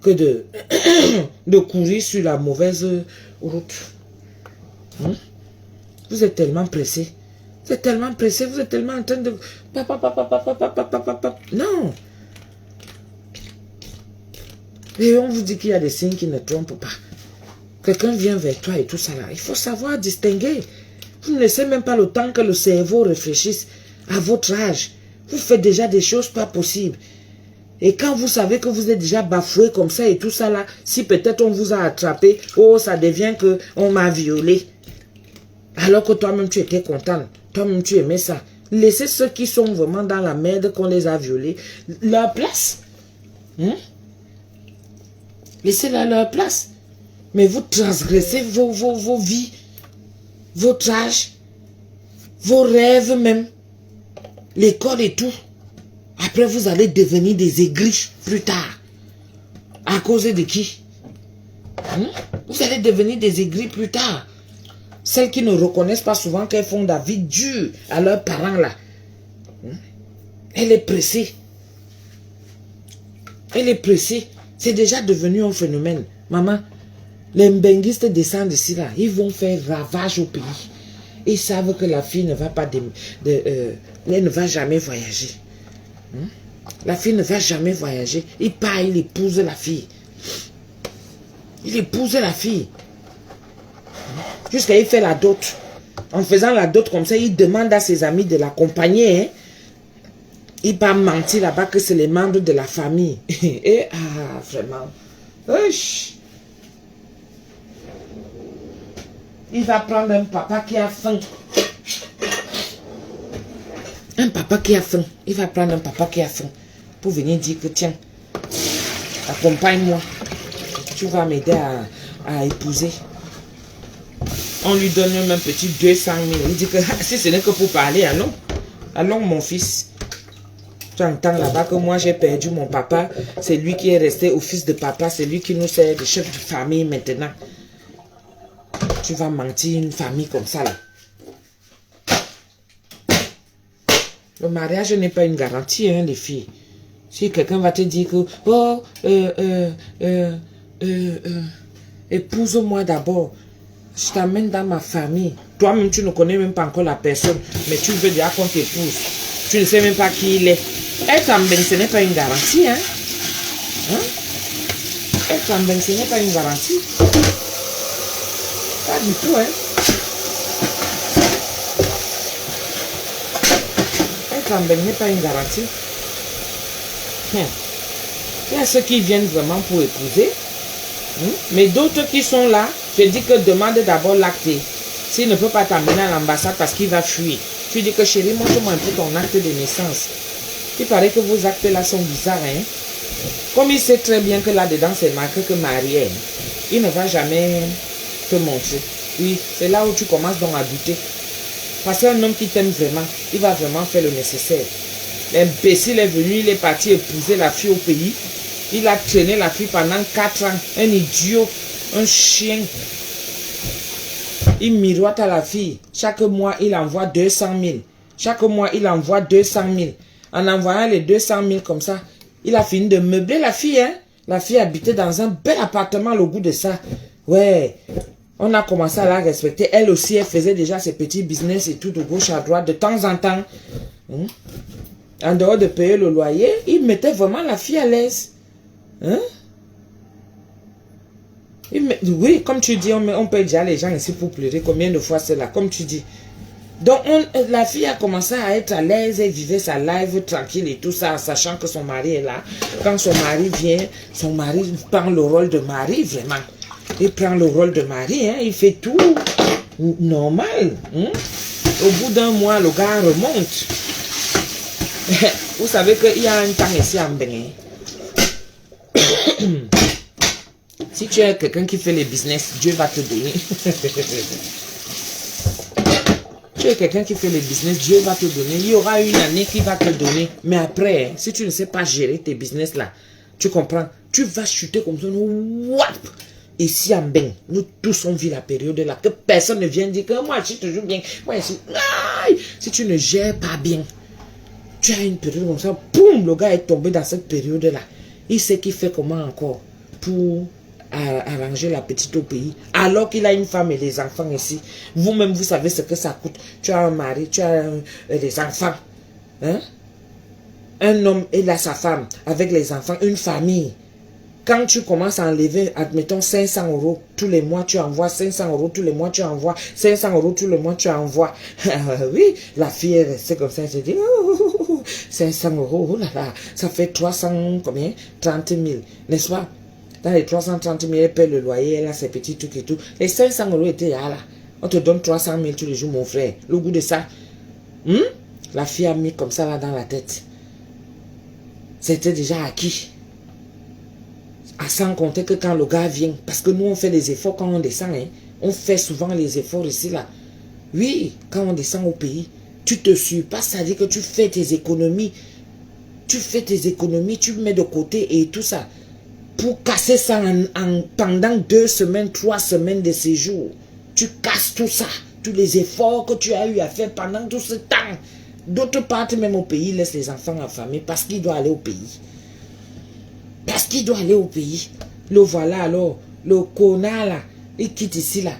que de courir sur la mauvaise route. Hein? Vous êtes tellement pressé. Vous êtes tellement pressé, vous êtes tellement en train de... Non. Et on vous dit qu'il y a des signes qui ne trompent pas. Quelqu'un vient vers toi et tout ça là. Il faut savoir distinguer. Vous ne laissez même pas le temps que le cerveau réfléchisse à votre âge. Vous faites déjà des choses pas possibles. Et quand vous savez que vous êtes déjà bafoué comme ça et tout ça là, si peut-être on vous a attrapé, oh ça devient que on m'a violé. Alors que toi-même tu étais content. Toi-même tu aimais ça. Laissez ceux qui sont vraiment dans la merde qu'on les a violés leur place. Hein? Laissez-leur leur place. Mais vous transgressez vos vies, votre âge, vos rêves même, l'école et tout. Après, vous allez devenir des aigris plus tard. À cause de qui? Vous allez devenir des aigris plus tard. Celles qui ne reconnaissent pas souvent qu'elles font de la vie dure à leurs parents là. Elle est pressée. Elle est pressée. C'est déjà devenu un phénomène. Maman, les mbenguistes descendent ici là. Ils vont faire ravage au pays. Ils savent que la fille ne va pas elle ne va jamais voyager. La fille ne va jamais voyager. Il part, il épouse la fille. Il épouse la fille. Jusqu'à il fait la dot. En faisant la dot comme ça, il demande à ses amis de l'accompagner. Hein? Il va mentir là-bas que c'est les membres de la famille. Et vraiment. Uch. Il va prendre un papa qui a faim. Un papa qui a faim. Il va prendre un papa qui a faim. Pour venir dire que tiens, accompagne-moi. Tu vas m'aider à épouser. On lui donne même un petit 200 000. Il dit que si ce n'est que pour parler, allons. Allons mon fils. Tu entends là-bas que moi j'ai perdu mon papa. C'est lui qui est resté au fils de papa. C'est lui qui nous sert de chef de famille maintenant. Tu vas mentir une famille comme ça là. Le mariage n'est pas une garantie, hein, les filles. Si quelqu'un va te dire que, oh, épouse-moi d'abord. Je t'amène dans ma famille. Toi-même, tu ne connais même pas encore la personne, mais tu veux déjà qu'on t'épouse. Tu ne sais même pas qui il est. Être en bain, ce n'est pas une garantie, hein? Être en bain, ce n'est pas une garantie. Pas du tout, hein? Être en bain n'est pas une garantie. Il y a ceux qui viennent vraiment pour épouser. Mais d'autres qui sont là, je dis que demande d'abord l'acte. S'il ne peut pas t'amener à l'ambassade parce qu'il va fuir, tu dis que chérie, montre-moi un peu ton acte de naissance. Il paraît que vos actes là sont bizarres. Hein? Comme il sait très bien que là-dedans c'est marqué que marié, il ne va jamais te montrer. Oui, c'est là où tu commences donc à douter. Parce qu'un homme qui t'aime vraiment, il va vraiment faire le nécessaire. L'imbécile est venu, il est parti épouser la fille au pays. Il a traîné la fille pendant 4 ans. Un idiot, un chien. Il miroite à la fille. Chaque mois, il envoie 200 000. Chaque mois, il envoie 200 000. En envoyant les 200 000 comme ça, il a fini de meubler la fille. Hein? La fille habitait dans un bel appartement, le goût de ça. Ouais, on a commencé à la respecter. Elle aussi, elle faisait déjà ses petits business et tout de gauche à droite, de temps en temps. En dehors de payer le loyer, il mettait vraiment la fille à l'aise. Hein? Oui, comme tu dis, on paye déjà les gens ici pour pleurer. Combien de fois c'est là, comme tu dis. Donc, la fille a commencé à être à l'aise, elle vivait sa life tranquille et tout ça, sachant que son mari est là. Quand son mari vient, son mari prend le rôle de mari, vraiment. Il prend le rôle de mari, hein, il fait tout normal. Hein? Au bout d'un mois, le gars remonte. Vous savez qu'il y a un temps ici en Bénin. Si tu es quelqu'un qui fait les business, Dieu va te donner. Tu es quelqu'un qui fait le business, Dieu va te donner. Il y aura une année qui va te donner. Mais après, hein, si tu ne sais pas gérer tes business là, tu comprends, tu vas chuter comme ça. Wap! Ici en bain, nous tous on vit la période là, que personne ne vient dire que moi je suis toujours bien. Moi, si tu ne gères pas bien, tu as une période comme ça, boum, le gars est tombé dans cette période là. Il sait qu'il fait comment encore pour arranger la petite au pays, alors qu'il a une femme et des enfants ici. Vous-même, vous savez ce que ça coûte. Tu as un mari, tu as des enfants. Hein? Un homme et là sa femme, avec les enfants, une famille. Quand tu commences à enlever, admettons 500 € tous les mois, tu envoies 500 € tous les mois, tu envoies 500 € tous les mois, tu envoies. Oui, la fille est restée comme ça, elle se dit, oh, 500 €, oh là là, ça fait 300, combien? 30 000, n'est-ce pas? Dans les 330 000, elle paie le loyer, elle a ses petits trucs et tout. Les 500 € étaient là. On te donne 300 000 tous les jours, mon frère. Le goût de ça. La fille a mis comme ça là dans la tête. C'était déjà acquis. Sans compter que quand le gars vient, parce que nous on fait des efforts quand on descend, hein, on fait souvent les efforts ici là. Oui, quand on descend au pays, tu te suis pas, ça dit que tu fais tes économies. Tu fais tes économies, tu mets de côté et tout ça. Pour casser ça pendant 2 semaines, 3 semaines de séjour. Tu casses tout ça, tous les efforts que tu as eu à faire pendant tout ce temps. D'autres partent même au pays, laissent les enfants affamés parce qu'ils doivent aller au pays. Parce qu'il doit aller au pays. Le voilà alors. Le connard là. Il quitte ici là.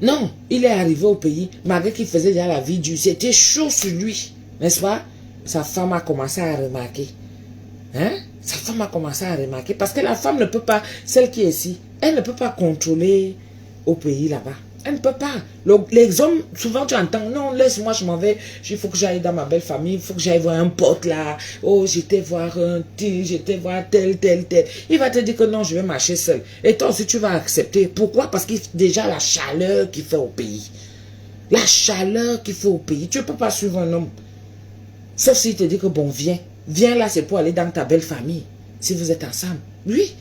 Non. Il est arrivé au pays. Malgré qu'il faisait déjà la vie dure. C'était chaud sur lui. N'est-ce pas? Sa femme a commencé à remarquer. Hein? Sa femme a commencé à remarquer. Parce que la femme ne peut pas. Celle qui est ici. Elle ne peut pas contrôler au pays là-bas. Elle ne peut pas. Les hommes, souvent tu entends, non, laisse-moi, je m'en vais. Il faut que j'aille dans ma belle famille. Il faut que j'aille voir un pote là. Oh, j'étais voir j'étais voir tel. Il va te dire que non, je vais marcher seul. Et toi aussi, tu vas accepter. Pourquoi? Parce qu'il y a déjà la chaleur qu'il fait au pays. La chaleur qu'il fait au pays. Tu ne peux pas suivre un homme. Sauf s'il te dit que bon, viens. Viens là, c'est pour aller dans ta belle famille. Si vous êtes ensemble. Oui,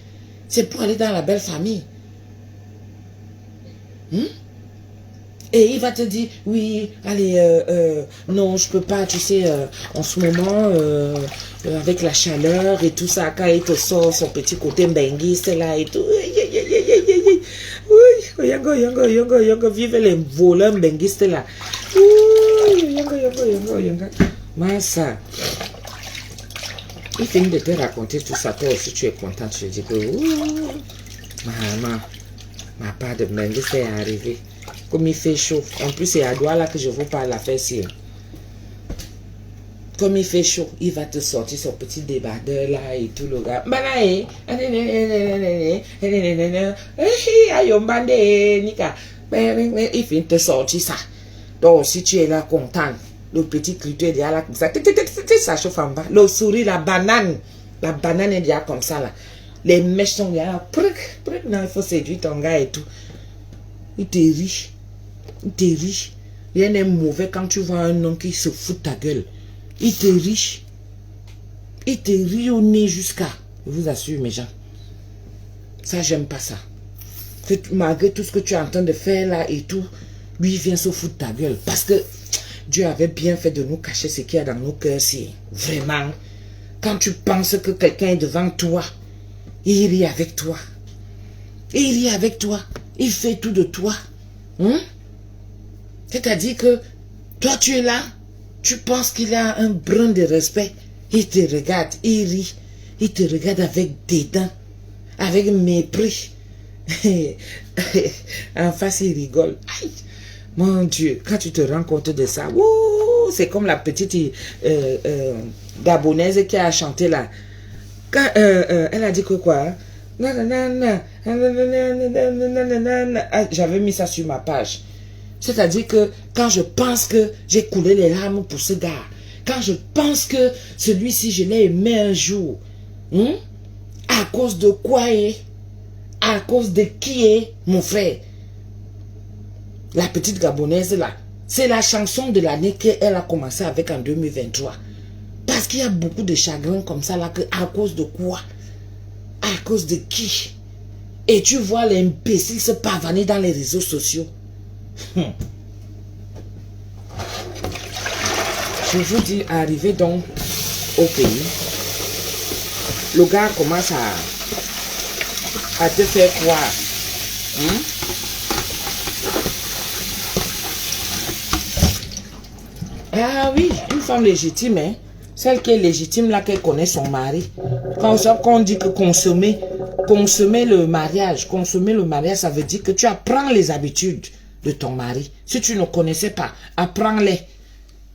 c'est pour aller dans la belle famille. Et il va te dire, oui, allez, non, je peux pas, tu sais, en ce moment, avec la chaleur et tout ça, quand il te sort son petit côté benguiste là et tout, oui, yongo, vive les voleurs benguistes là. Oui, yongo. Massa. Il finit de te raconter tout ça, toi aussi tu es content, tu te dis que, maman, ma part de benguiste est arrivée. Comme il fait chaud. En plus, c'est à Douala que je vous parle la fessier. Comme il fait chaud, il va te sortir son petit débardeur là et tout le gars. Il finit de te sortir ça. Donc, si tu es là content, le petit clito est déjà là comme ça. Ça chauffe en bas. Le souris, la banane est déjà comme ça là. Les mèches sont déjà là. Non, il faut séduire ton gars et tout. Il te riche. Il te riche. Rien n'est mauvais quand tu vois un homme qui se fout de ta gueule. Il te riche. Il te rit au nez jusqu'à. Je vous assure, mes gens. Ça, j'aime pas ça. Malgré tout ce que tu es en train de faire là et tout, lui, il vient se foutre de ta gueule. Parce que Dieu avait bien fait de nous cacher ce qu'il y a dans nos cœurs. Vraiment. Quand tu penses que quelqu'un est devant toi, il rit avec toi. Il rit avec toi. Il fait tout de toi. C'est-à-dire que toi, tu es là. Tu penses qu'il a un brin de respect. Il te regarde. Il rit. Il te regarde avec dédain. Avec mépris. En face, il rigole. Aïe. Mon Dieu. Quand tu te rends compte de ça. C'est comme la petite gabonaise qui a chanté là. Quand, elle a dit que quoi? J'avais mis ça sur ma page. C'est-à-dire que quand je pense que j'ai coulé les larmes pour ce gars, quand je pense que celui-ci, je l'ai aimé un jour, à cause de quoi est, à cause de qui est mon frère, la petite gabonaise là, c'est la chanson de l'année qu'elle a commencé avec en 2023. Parce qu'il y a beaucoup de chagrins comme ça là, que à cause de quoi? À cause de qui? Et tu vois l'imbécile se pavaner dans les réseaux sociaux. Je vous dis, arrivé donc au pays, le gars commence à te faire croire. Ah oui, une femme légitime, hein? Celle qui est légitime là, qu'elle connaît son mari. Quand on dit que consommer le mariage, ça veut dire que tu apprends les habitudes de ton mari. Si tu ne connaissais pas, apprends-les.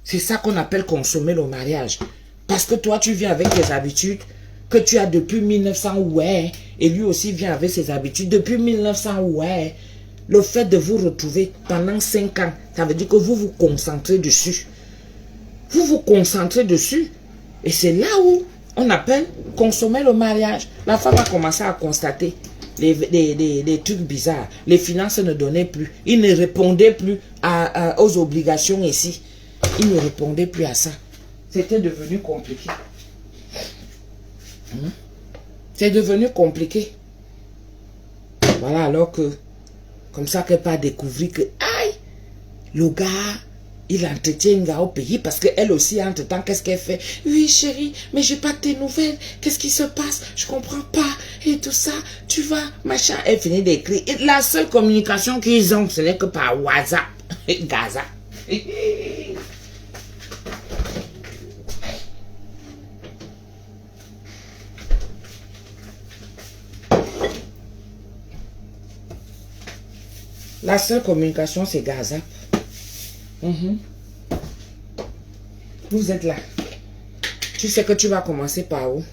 C'est ça qu'on appelle consommer le mariage. Parce que toi, tu viens avec tes habitudes que tu as depuis 1900, ouais. Et lui aussi vient avec ses habitudes depuis 1900, ouais. Le fait de vous retrouver pendant 5 ans, ça veut dire que vous vous concentrez dessus. Vous vous concentrez dessus. Et c'est là où on appelle consommer le mariage. La femme a commencé à constater des trucs bizarres. Les finances ne donnaient plus. Il ne répondait plus aux obligations ici. Il ne répondait plus à ça. C'était devenu compliqué. C'est devenu compliqué. Voilà, alors que, comme ça qu'elle pas découvrir que, aïe, le gars, il entretient un gars au pays parce qu'elle aussi, entre-temps, qu'est-ce qu'elle fait? Oui, chérie, mais j'ai pas tes nouvelles. Qu'est-ce qui se passe? Je comprends pas. Et tout ça, tu vas, machin. Elle finit d'écrire. Et la seule communication qu'ils ont, ce n'est que par WhatsApp. Gaza. La seule communication, c'est Gaza. Vous êtes là. Tu sais que tu vas commencer par où?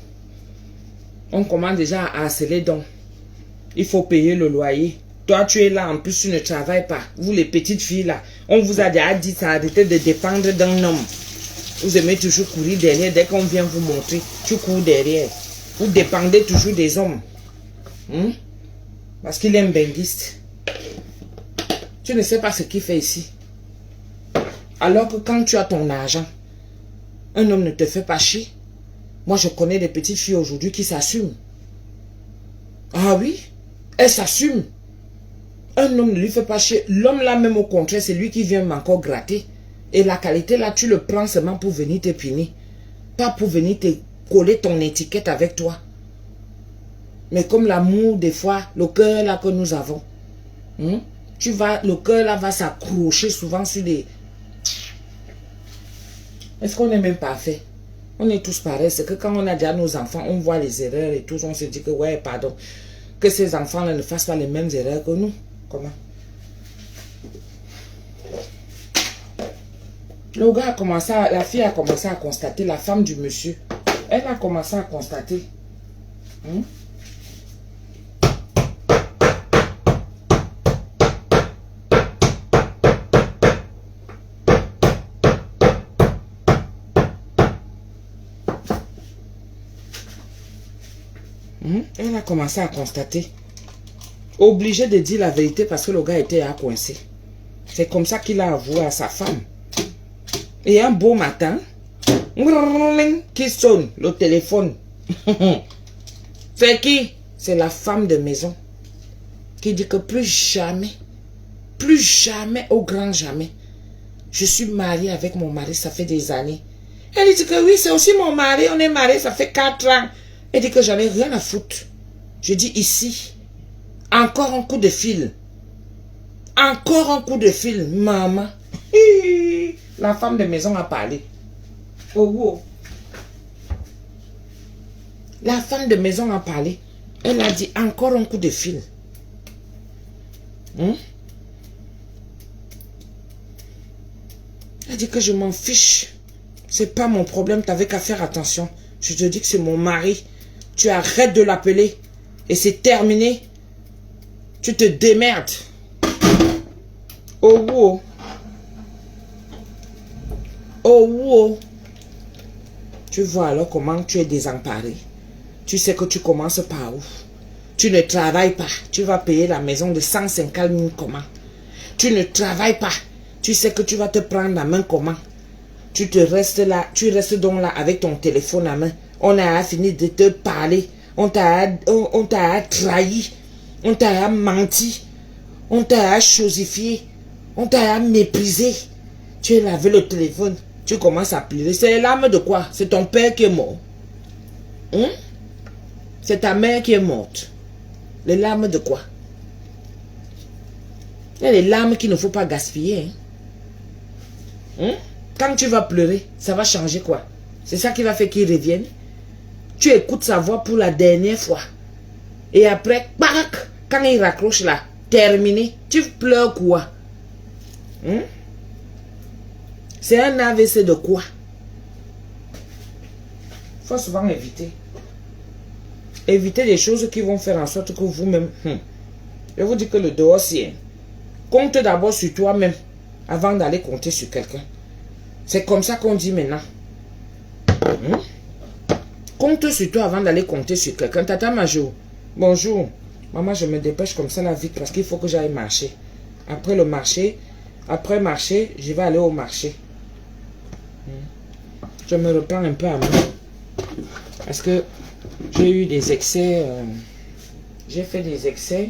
On commence déjà à harceler donc. Il faut payer le loyer. Toi, tu es là, en plus, tu ne travailles pas. Vous, les petites filles là, on vous a déjà dit d'arrêter de dépendre d'un homme. Vous aimez toujours courir derrière. Dès qu'on vient vous montrer, tu cours derrière. Vous dépendez toujours des hommes. Parce qu'il est un benguiste. Tu ne sais pas ce qu'il fait ici. Alors que quand tu as ton argent, un homme ne te fait pas chier. Moi, je connais des petites filles aujourd'hui qui s'assument. Ah oui, elles s'assument. Un homme ne lui fait pas chier. L'homme là, même au contraire, c'est lui qui vient encore gratter. Et la qualité là, tu le prends seulement pour venir te punir. Pas pour venir te coller ton étiquette avec toi. Mais comme l'amour, des fois, le cœur là que nous avons. Le cœur là va s'accrocher souvent sur des... Est-ce qu'on est même parfait? On est tous pareils. C'est que quand on a déjà nos enfants, on voit les erreurs et tout. On se dit que ouais, pardon. Que ces enfants-là ne fassent pas les mêmes erreurs que nous. Comment? Le gars a commencé la fille a commencé à constater, la femme du monsieur. Elle a commencé à constater. Elle a commencé à constater. Obligé de dire la vérité parce que le gars était à coincé. C'est comme ça qu'il a avoué à sa femme. Et un beau matin, qui sonne le téléphone. C'est qui? C'est la femme de maison. Qui dit que plus jamais, au grand jamais, je suis mariée avec mon mari, ça fait des années. Elle dit que oui, c'est aussi mon mari, on est mariés, ça fait 4 ans. Elle dit que j'en ai rien à foutre. Je dis ici, encore un coup de fil. Encore un coup de fil, maman. La femme de maison a parlé. Oh. La femme de maison a parlé. Elle a dit encore un coup de fil. Elle dit que je m'en fiche. C'est pas mon problème, t'avais qu'à faire attention. Je te dis que c'est mon mari. Tu arrêtes de l'appeler. Et c'est terminé. Tu te démerdes. Oh. Tu vois alors comment tu es désemparé. Tu sais que tu commences par où? Tu ne travailles pas. Tu vas payer la maison de 150 000 comment? Tu ne travailles pas. Tu sais que tu vas te prendre la main comment? Tu restes donc là avec ton téléphone à main. On a fini de te parler. On t'a trahi. On t'a menti. On t'a chosifié. On t'a méprisé. Tu es là avec le téléphone. Tu commences à pleurer. C'est les larmes de quoi? C'est ton père qui est mort. Hein? C'est ta mère qui est morte. Les larmes de quoi? Il y a les larmes qu'il ne faut pas gaspiller. Hein? Hein? Quand tu vas pleurer, ça va changer quoi? C'est ça qui va faire qu'il revienne. Tu écoutes sa voix pour la dernière fois. Et après, bac, quand il raccroche là, terminé, tu pleures quoi? Hein? C'est un AVC de quoi? Il faut souvent éviter. Éviter des choses qui vont faire en sorte que vous-même... Je vous dis que le dehors, c'est... Compte d'abord sur toi-même avant d'aller compter sur quelqu'un. C'est comme ça qu'on dit maintenant. Compte sur toi avant d'aller compter sur quelqu'un. Tata Majou, bonjour. Maman, je me dépêche comme ça la vite parce qu'il faut que j'aille marcher. Après le marché, après marcher, je vais aller au marché. Je me reprends un peu à moi. Parce que j'ai eu des excès. J'ai fait des excès.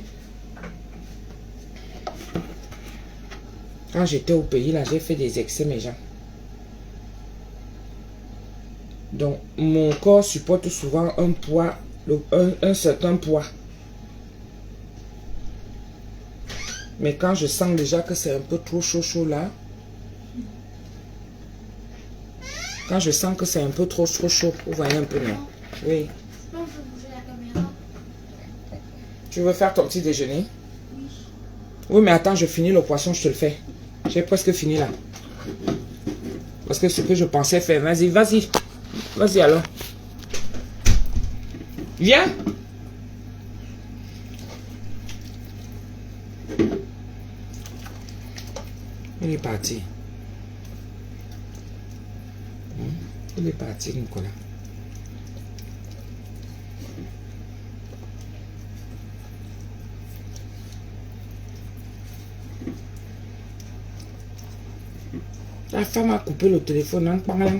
Quand j'étais au pays, là, j'ai fait des excès, mes gens. Donc, mon corps supporte souvent un poids, un certain poids. Mais quand je sens déjà que c'est un peu trop chaud là, quand je sens que c'est un peu trop chaud, vous voyez un peu, non? Oui. Non, je peux bouger la caméra. Tu veux faire ton petit déjeuner? Oui. Oui, mais attends, je finis le poisson, je te le fais. J'ai presque fini là. Parce que ce que je pensais faire, vas-y, vas-y. Vas-y alors. Viens. Il est parti. Il est parti, Nicolas. La femme a coupé le téléphone en parlant.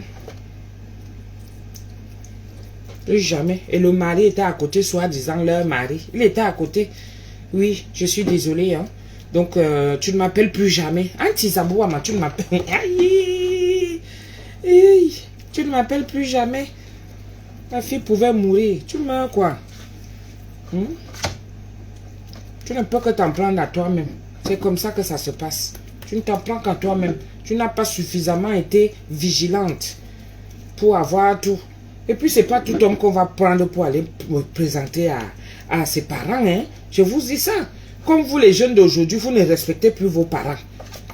Plus jamais. Et le mari était à côté, soi-disant leur mari. Il était à côté. Oui, je suis désolée. Hein. Donc, tu ne m'appelles plus jamais. Antizabouama, tu ne m'appelles. Aïe! Tu ne m'appelles plus jamais. Ta fille pouvait mourir. Tu meurs quoi? Tu ne peux que t'en prendre à toi-même. C'est comme ça que ça se passe. Tu ne t'en prends qu'à toi-même. Tu n'as pas suffisamment été vigilante pour avoir tout. Et puis, c'est pas tout homme qu'on va prendre pour aller me présenter à ses parents. Hein? Je vous dis ça. Comme vous, les jeunes d'aujourd'hui, vous ne respectez plus vos parents.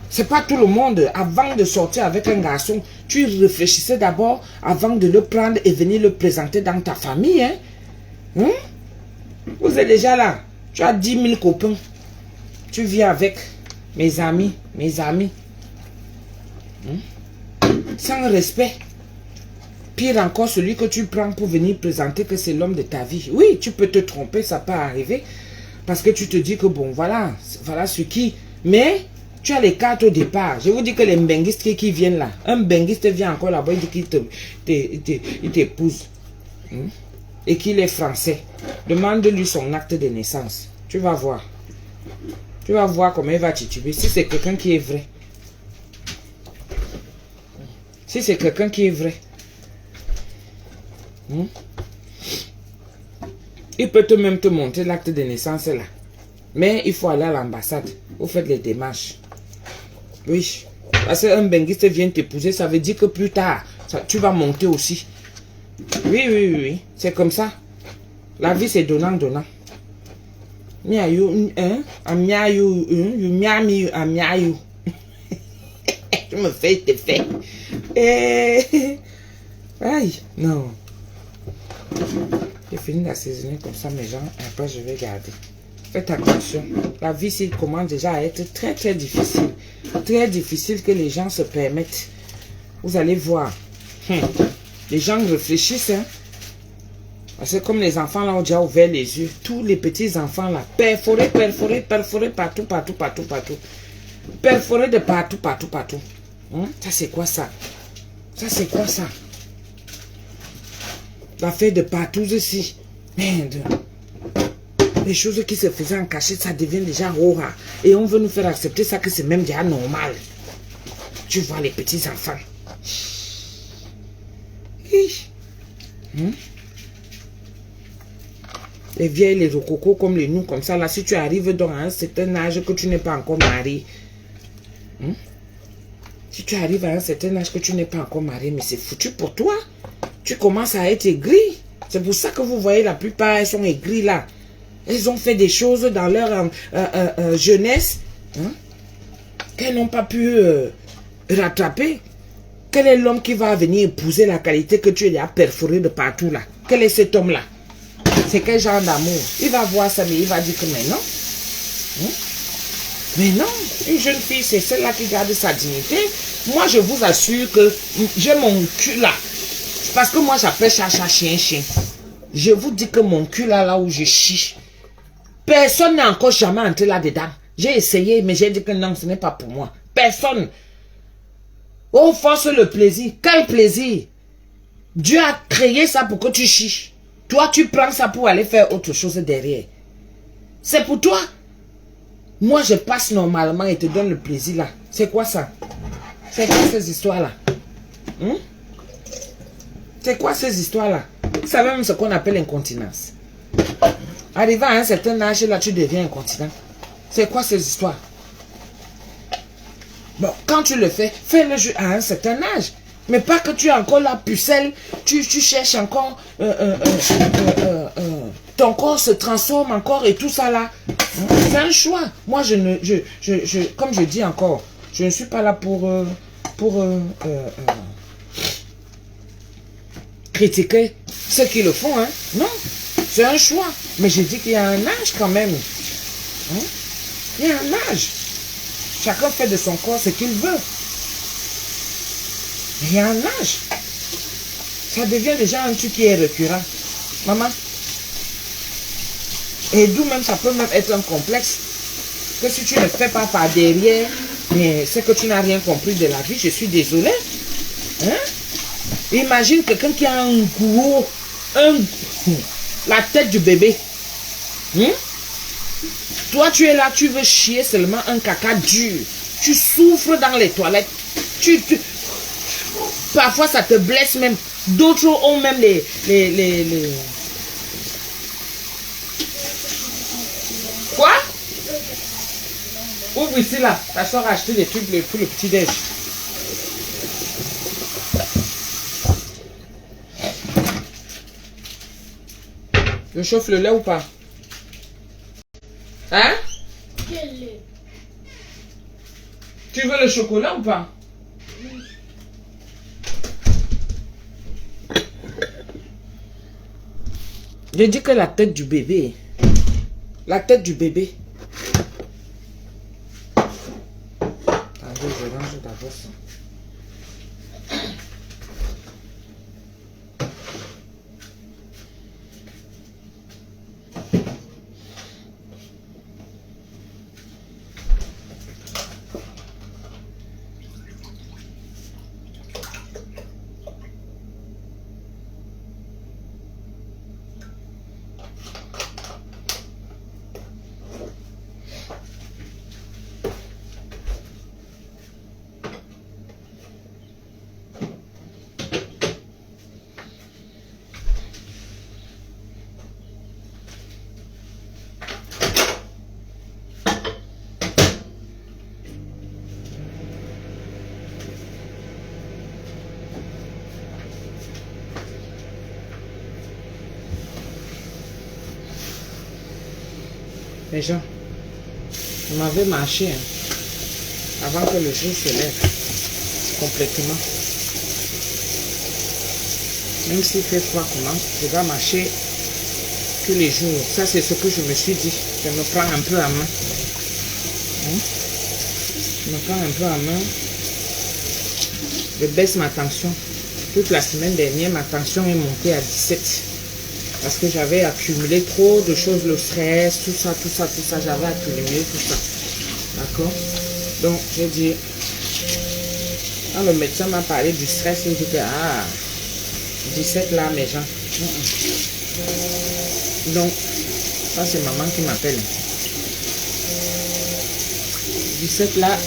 C'est pas tout le monde. Avant de sortir avec un garçon, tu réfléchissais d'abord avant de le prendre et venir le présenter dans ta famille. Hein? Vous êtes déjà là. Tu as 10 000 copains. Tu viens avec mes amis. Sans respect. Pire encore, celui que tu prends pour venir présenter que c'est l'homme de ta vie. Oui, tu peux te tromper, ça peut arriver. Parce que tu te dis que bon, voilà ce qui... Mais tu as les cartes au départ. Je vous dis que les mbenguistes qui viennent là, un benguiste vient encore là-bas, il dit qu'il t'épouse. Et qu'il est français. Demande-lui son acte de naissance. Tu vas voir. Tu vas voir comment il va tituber. Si c'est quelqu'un qui est vrai. Si c'est quelqu'un qui est vrai. Il peut même te montrer l'acte de naissance là. Mais il faut aller à l'ambassade. Vous faites les démarches. Oui. Parce qu'un benguiste vient t'épouser, ça veut dire que plus tard, tu vas monter aussi. Oui. C'est comme ça. La vie, c'est donnant. Miaou, amiaou, miami, amiaou. Tu me fais tes faits. Aïe, non. J'ai fini d'assaisonner comme ça mes gens. Après, je vais garder. Faites attention. La vie, s'il commence déjà à être très, très difficile. Très difficile que les gens se permettent. Vous allez voir. Les gens réfléchissent. Hein? Parce que comme les enfants là ont déjà ouvert les yeux. Tous les petits enfants là. Perforés partout. Perforés de partout. Ça, c'est quoi ça? L'affaire de partout ici. Merde. des choses qui se faisaient en cachette, ça devient déjà horreur. Et on veut nous faire accepter ça que c'est même déjà normal. Tu vois les petits enfants. Les vieilles, les rococos comme les nous, comme ça, là, si tu arrives dans un certain âge que tu n'es pas encore marié, si tu arrives à un certain âge que tu n'es pas encore marié, mais c'est foutu pour toi. Tu commences à être aigri. C'est pour ça que vous voyez la plupart, elles sont aigries là. Elles ont fait des choses dans leur jeunesse qu'elles n'ont pas pu rattraper. Quel est l'homme qui va venir épouser la qualité que tu as perforée de partout là? Quel est cet homme là? C'est quel genre d'amour? Il va voir ça, mais il va dire que mais non. Mais non, une jeune fille, c'est celle-là qui garde sa dignité. Moi, je vous assure que j'ai mon cul là. Parce que moi, j'appelle chat, chien, chien. Je vous dis que mon cul là où je chie, personne n'est encore jamais entré là-dedans. J'ai essayé, mais j'ai dit que non, ce n'est pas pour moi. Personne. Oh, force le plaisir. Quel plaisir? Dieu a créé ça pour que tu chies. Toi, tu prends ça pour aller faire autre chose derrière. C'est pour toi. Moi, je passe normalement et te donne le plaisir là. C'est quoi ça? C'est quoi ces histoires-là? C'est quoi ces histoires-là? Vous savez même ce qu'on appelle incontinence. Arrivé à un certain âge, là, tu deviens incontinent. C'est quoi ces histoires? Bon, quand tu le fais, fais-le à un certain âge. Mais pas que tu es encore là, pucelle, tu cherches encore, ton corps se transforme encore et tout ça là. C'est un choix. Moi, comme je dis encore, je ne suis pas là pour critiquer ceux qui le font. Non, c'est un choix. Mais je dis qu'il y a un âge quand même. Il y a un âge. Chacun fait de son corps ce qu'il veut. Il y a un âge. Ça devient déjà un truc qui est récurrent. Maman. Et d'où même ça peut même être un complexe. Que si tu ne fais pas par derrière, mais c'est que tu n'as rien compris de la vie, je suis désolée. Imagine quelqu'un qui a un gros, la tête du bébé. Toi, tu es là, tu veux chier seulement un caca dur. Tu souffres dans les toilettes. Parfois, ça te blesse même. D'autres ont même les... Quoi? Ouvre ici là. Ta soeur a acheté des trucs pour le petit-déj. Je chauffe le lait ou pas? Hein? Quel lait? Tu veux le chocolat ou pas? Je dis que la tête du bébé. La tête du bébé. Attendez, je range d'abord ça. Les gens, on m'avait marché avant que le jour se lève complètement. Même s'il fait froid comment, je vais marcher tous les jours. Ça, c'est ce que je me suis dit. Je me prends un peu à main. Je me prends un peu à main. Je baisse ma tension. Toute la semaine dernière, ma tension est montée à 17. Parce que j'avais accumulé trop de choses, le stress, tout ça, j'avais accumulé tout ça. D'accord? Donc, j'ai dit, quand le médecin m'a parlé du stress, il dit que, 17 là, mes gens. Donc, Ça, c'est maman qui m'appelle. 17 là.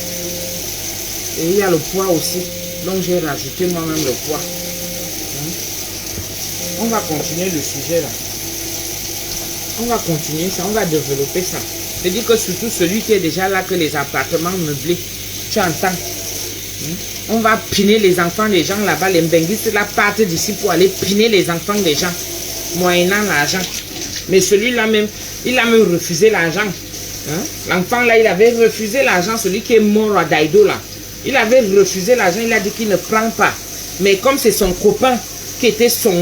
Et il y a le poids aussi. Donc, j'ai rajouté moi-même le poids. On va continuer le sujet là. On va continuer ça. On va développer ça. C'est-à-dire que surtout celui qui est déjà là, que les appartements meublés. Tu entends? On va piner les enfants des gens là-bas. Les mbenguistes là partent d'ici pour aller piner les enfants des gens. Moyennant l'argent. Mais celui-là même, il a même refusé l'argent. L'enfant là, il avait refusé l'argent. Celui qui est mort à Daïdo là. Il avait refusé l'argent. Il a dit qu'il ne prend pas. Mais comme c'est son copain qui était son...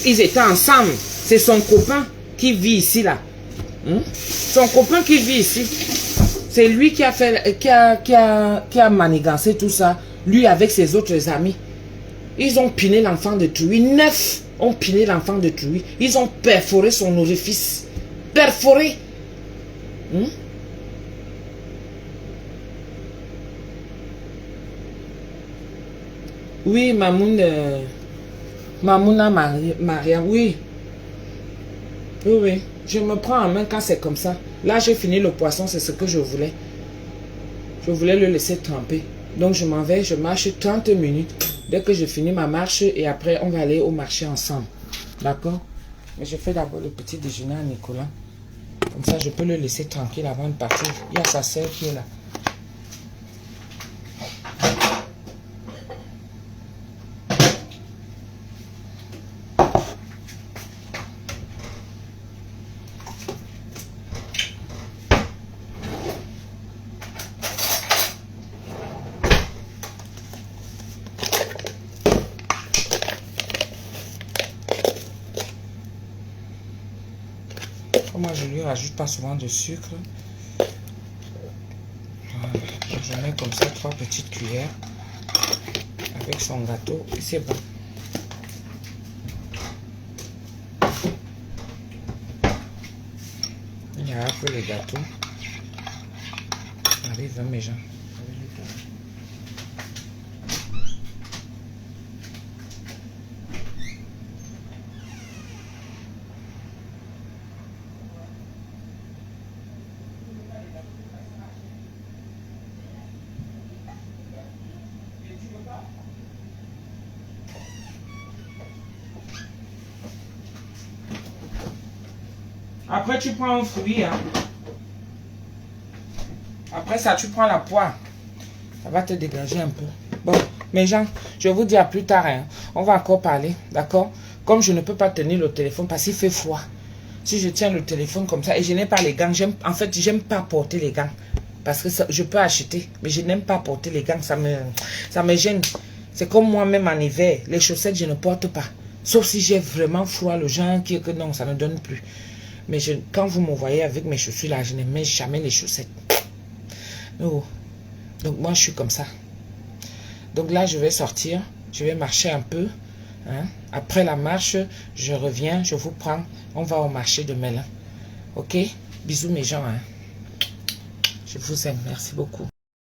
ils étaient ensemble. C'est son copain qui vit ici là. Son copain qui vit ici. C'est lui qui a fait, qui a manigancé tout ça. Lui avec ses autres amis. Ils ont piné l'enfant de Trouy. 9 ont piné l'enfant de Trouy. Ils ont perforé son orifice. Perforé. Oui, Mamouna Maria, oui. Oui, oui. Je me prends en main quand c'est comme ça. Là, j'ai fini le poisson, c'est ce que je voulais. Je voulais le laisser tremper. Donc, je m'en vais, je marche 30 minutes. Dès que je finis ma marche, et après, on va aller au marché ensemble. D'accord? Mais je fais d'abord le petit déjeuner à Nicolas. Comme ça, je peux le laisser tranquille avant de partir. Il y a sa sœur qui est là. Moi, je lui rajoute pas souvent de sucre. Voilà. Je mets comme ça 3 petites cuillères avec son gâteau et c'est bon. Il y a un peu les gâteaux. Arrive, hein, mes gens. Après, tu prends un fruit. Hein. Après ça, tu prends la poire. Ça va te dégager un peu. Bon, mes gens, je vous dis à plus tard. Hein. On va encore parler, d'accord? Comme je ne peux pas tenir le téléphone parce qu'il fait froid. Si je tiens le téléphone comme ça et je n'ai pas les gants, en fait, j'aime pas porter les gants. Parce que ça, je peux acheter, mais je n'aime pas porter les gants. Ça me gêne. C'est comme moi-même en hiver. Les chaussettes, je ne porte pas. Sauf si j'ai vraiment froid, le genre qui est que non, ça ne donne plus. Mais quand vous me voyez avec mes chaussures là, je ne mets jamais les chaussettes. Oh. Donc moi, je suis comme ça. Donc là, je vais sortir. Je vais marcher un peu. Hein. Après la marche, je reviens, je vous prends. On va au marché de Melun. Ok? Bisous mes gens. Hein. Je vous aime. Merci beaucoup.